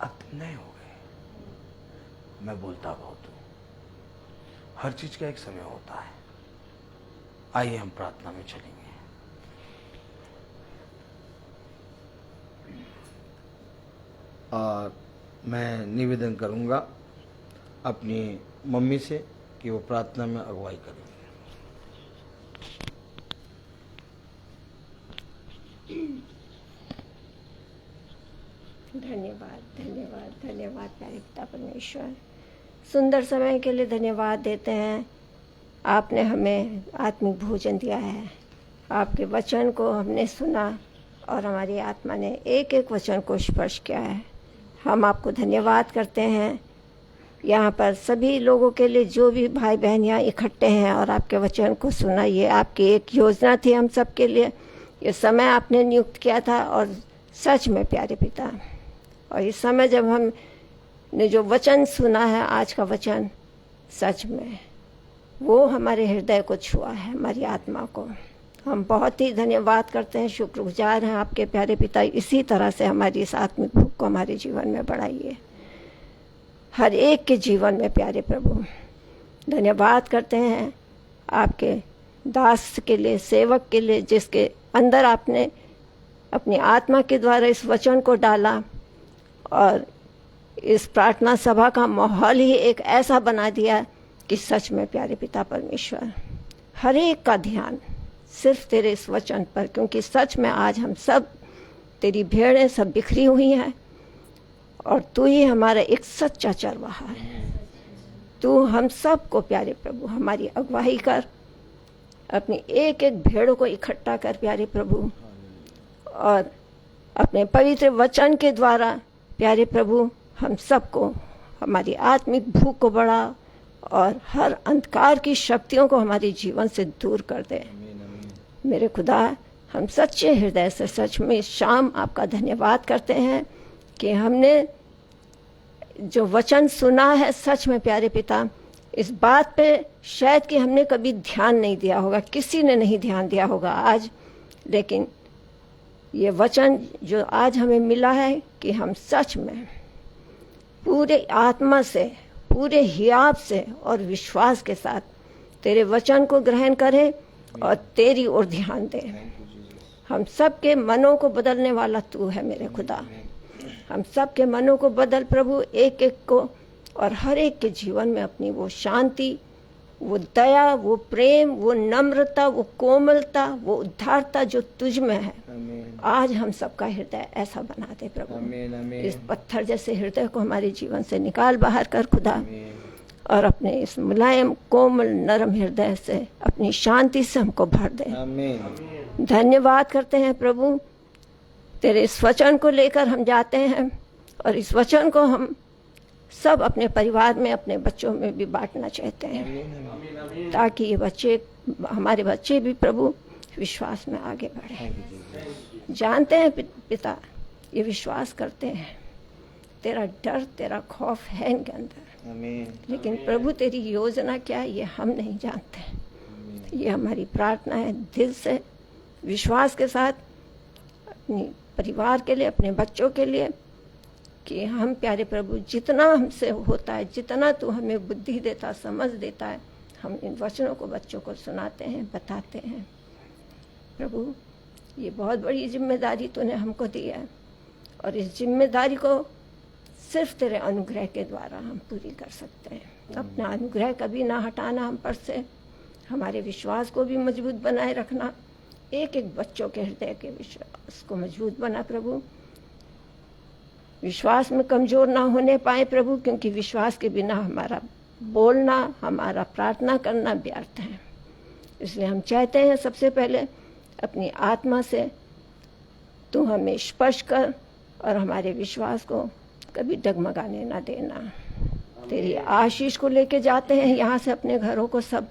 अब तुम नए हो गए। मैं बोलता बहुत हूँ, हर चीज का एक समय होता है। आइए हम प्रार्थना में चलेंगे। और मैं निवेदन करूंगा अपनी मम्मी से कि वो प्रार्थना में अगुवाई करें। धन्यवाद धन्यवाद धन्यवाद प्यारे पिता परमेश्वर, सुंदर समय के लिए धन्यवाद देते हैं। आपने हमें आत्मिक भोजन दिया है, आपके वचन को हमने सुना और हमारी आत्मा ने एक एक वचन को स्पर्श किया है। हम आपको धन्यवाद करते हैं। यहाँ पर सभी लोगों के लिए जो भी भाई बहन यहाँ इकट्ठे हैं और आपके वचन को सुना, ये आपकी एक योजना थी हम सब के लिए। ये समय आपने नियुक्त किया था और सच में प्यारे पिता, और इस समय जब हमने जो वचन सुना है, आज का वचन सच में वो हमारे हृदय को छुआ है, हमारी आत्मा को। हम बहुत ही धन्यवाद करते हैं, शुक्रगुजार हैं आपके प्यारे पिता। इसी तरह से हमारी इस आत्मिक भूख को हमारे जीवन में बढ़ाइए, हर एक के जीवन में प्यारे प्रभु। धन्यवाद करते हैं आपके दास के लिए, सेवक के लिए, जिसके अंदर आपने अपनी आत्मा के द्वारा इस वचन को डाला और इस प्रार्थना सभा का माहौल ही एक ऐसा बना दिया कि सच में प्यारे पिता परमेश्वर, हर एक का ध्यान सिर्फ तेरे इस वचन पर, क्योंकि सच में आज हम सब तेरी भेड़ें सब बिखरी हुई हैं और तू ही हमारा एक सच्चा चरवाहा है। तू हम सब को प्यारे प्रभु हमारी अगुवाई कर, अपनी एक एक भेड़ों को इकट्ठा कर प्यारे प्रभु, और अपने पवित्र वचन के द्वारा प्यारे प्रभु हम सबको हमारी आत्मिक भूख को बढ़ा और हर अंधकार की शक्तियों को हमारे जीवन से दूर कर दे। मेरे खुदा, हम सच्चे हृदय से सच में इस शाम आपका धन्यवाद करते हैं कि हमने जो वचन सुना है, सच में प्यारे पिता, इस बात पे शायद कि हमने कभी ध्यान नहीं दिया होगा, किसी ने नहीं ध्यान दिया होगा आज, लेकिन ये वचन जो आज हमें मिला है कि हम सच में पूरे आत्मा से, पूरे हियाब से और विश्वास के साथ तेरे वचन को ग्रहण करें और तेरी ओर ध्यान दें। हम सब के मनों को बदलने वाला तू है मेरे खुदा। हम सब के मनों को बदल प्रभु, एक एक को, और हर एक के जीवन में अपनी वो शांति, वो दया, वो प्रेम, वो नम्रता, वो कोमलता, वो उद्धारता जो तुझ में है, आज हम सबका हृदय ऐसा बना दे प्रभु। इस पत्थर जैसे हृदय को हमारे जीवन से निकाल बाहर कर खुदा, और अपने इस मुलायम कोमल नरम हृदय से अपनी शांति से हमको भर दे। धन्यवाद करते हैं प्रभु, तेरे इस वचन को लेकर हम जाते हैं और इस वचन को हम सब अपने परिवार में, अपने बच्चों में भी बांटना चाहते हैं, ताकि ये बच्चे, हमारे बच्चे भी प्रभु विश्वास में आगे बढ़े। जानते हैं पिता, ये विश्वास करते हैं, तेरा डर, तेरा खौफ है इनके अंदर, लेकिन प्रभु तेरी योजना क्या है ये हम नहीं जानते। ये हमारी प्रार्थना है दिल से, विश्वास के साथ, अपनी परिवार के लिए, अपने बच्चों के लिए, कि हम प्यारे प्रभु जितना हमसे होता है, जितना तू हमें बुद्धि देता, समझ देता है, हम इन वचनों को बच्चों को सुनाते हैं, बताते हैं। प्रभु, ये बहुत बड़ी जिम्मेदारी तूने हमको दी है और इस जिम्मेदारी को सिर्फ तेरे अनुग्रह के द्वारा हम पूरी कर सकते हैं। अपना अनुग्रह कभी ना हटाना हम पर से, हमारे विश्वास को भी मजबूत बनाए रखना, एक एक बच्चों के हृदय के विश्वास को मजबूत बना प्रभु, विश्वास में कमजोर ना होने पाए प्रभु, क्योंकि विश्वास के बिना हमारा बोलना, हमारा प्रार्थना करना व्यर्थ है। इसलिए हम चाहते हैं सबसे पहले अपनी आत्मा से तू हमें स्पर्श कर और हमारे विश्वास को कभी डगमगाने ना देना। तेरी आशीष को लेके जाते हैं यहाँ से अपने घरों को सब,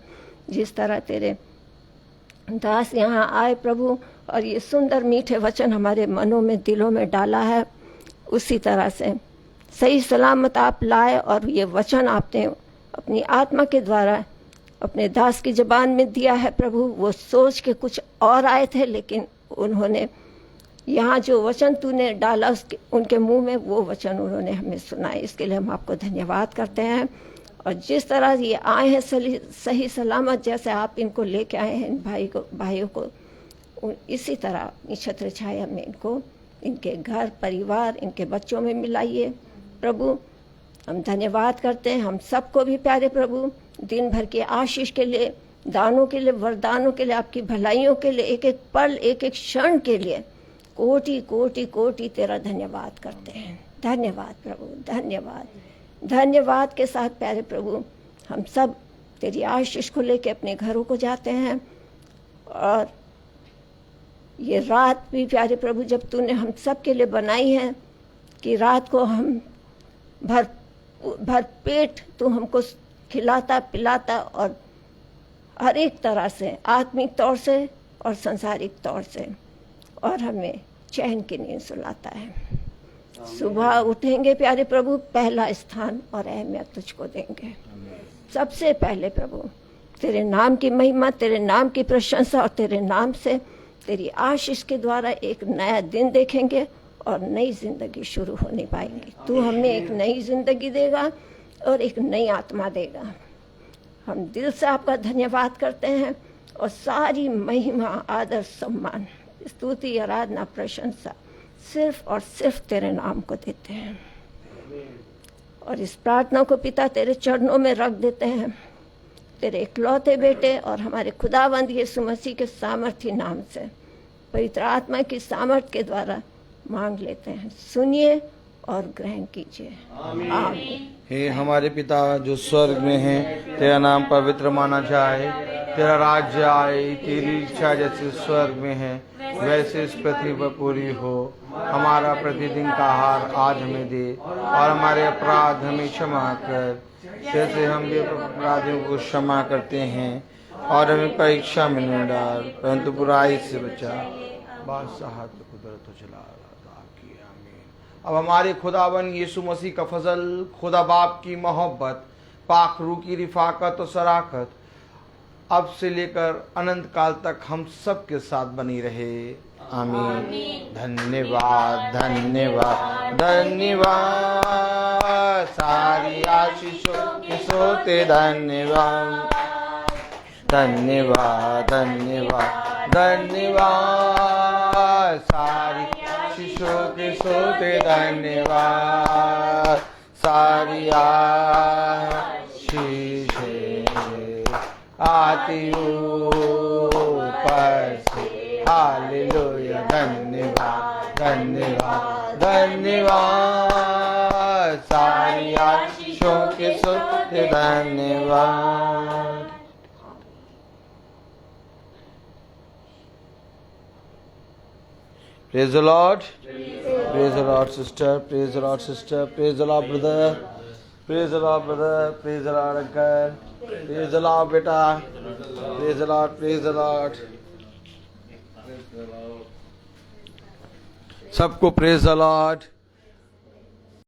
जिस तरह तेरे दास यहाँ आए प्रभु और ये सुंदर मीठे वचन हमारे मनों में दिलों में डाला है, उसी तरह से सही सलामत आप लाए और ये वचन आपने अपनी आत्मा के द्वारा अपने दास की ज़बान में दिया है प्रभु। वो सोच के कुछ और आए थे, लेकिन उन्होंने यहाँ जो वचन तूने डाला उसके उनके मुंह में वो वचन उन्होंने हमें सुनाए। इसके लिए हम आपको धन्यवाद करते हैं। और जिस तरह ये आए हैं सही सलामत, जैसे आप इनको लेके आए हैं इन भाइयों को, इसी तरह अपनी छत्र छाया में इनको, इनके घर परिवार, इनके बच्चों में मिलाइए प्रभु। हम धन्यवाद करते हैं हम सबको भी प्यारे प्रभु, दिन भर की आशीष के लिए, दानों के लिए, वरदानों के लिए, आपकी भलाइयों के लिए, एक एक पल एक एक क्षण के लिए कोटि कोटि कोटि तेरा धन्यवाद करते हैं। धन्यवाद प्रभु, धन्यवाद। धन्यवाद के साथ प्यारे प्रभु हम सब तेरी आशीष को लेके अपने घरों को जाते हैं। और ये रात भी प्यारे प्रभु जब तूने हम सब के लिए बनाई है कि रात को हम भर पेट तू हमको खिलाता पिलाता और हर एक तरह से, आत्मिक तौर से और सांसारिक तौर से, और हमें चैन की नींद सुलाता है। सुबह उठेंगे प्यारे प्रभु, पहला स्थान और अहमियत तुझको देंगे। सबसे पहले प्रभु तेरे नाम की महिमा, तेरे नाम की प्रशंसा और तेरे नाम से तेरी आशीष के द्वारा एक नया दिन देखेंगे और नई जिंदगी शुरू होने पाएंगी। तू हमें एक नई जिंदगी देगा और एक नई आत्मा देगा। हम दिल से आपका धन्यवाद करते हैं और सारी महिमा, आदर, सम्मान, स्तुति, आराधना, प्रशंसा सिर्फ और सिर्फ तेरे नाम को देते हैं। और इस प्रार्थना को पिता तेरे चरणों में रख देते हैं, तेरे इकलौते बेटे और हमारे खुदावंद यीशु मसीह के सामर्थी नाम से, पवित्र आत्मा की सामर्थ के द्वारा मांग लेते हैं। सुनिए और ग्रहण कीजिए। आमीन। हे हमारे पिता जो स्वर्ग में है, तेरा नाम पवित्र माना जाए, तेरा राज्य आए, तेरी इच्छा जैसे स्वर्ग में है वैसे इस पृथ्वी पर पूरी हो। हमारा प्रतिदिन का आहार आज हमें दे और हमारे अपराध हमें क्षमा कर जैसे हम भी अपराधियों को क्षमा करते हैं, और हमें परीक्षा में न डाल परंतु बुराई से बचा। बादशाह कुदरत चला। अब हमारे खुदावन यीशु मसीह का फजल, खुदा बाप की मोहब्बत, पाक रूह की रिफाकत और शराकत अब से लेकर अनंत काल तक हम सब के साथ बनी रहे। आमीन। धन्यवाद धन्यवाद धन्यवाद, सारी आशीषों के सोते धन्यवाद। धन्यवाद धन्यवाद धन्यवाद, सारी आशीषों के सोते धन्यवाद। सारी आशीषें आती ऊपर से, हालेलुया। धन्यवाद धन्यवाद धन्यवाद, सारी आशीषों के सोते धन्यवाद। Praise the Lord. Praise the Lord, sister. Praise the Lord, sister. Praise the Lord, brother. Praise the Lord, brother. Praise the Lord, uncle. Praise the Lord, beta. Praise the Lord. Praise the Lord. सबको praise the Lord.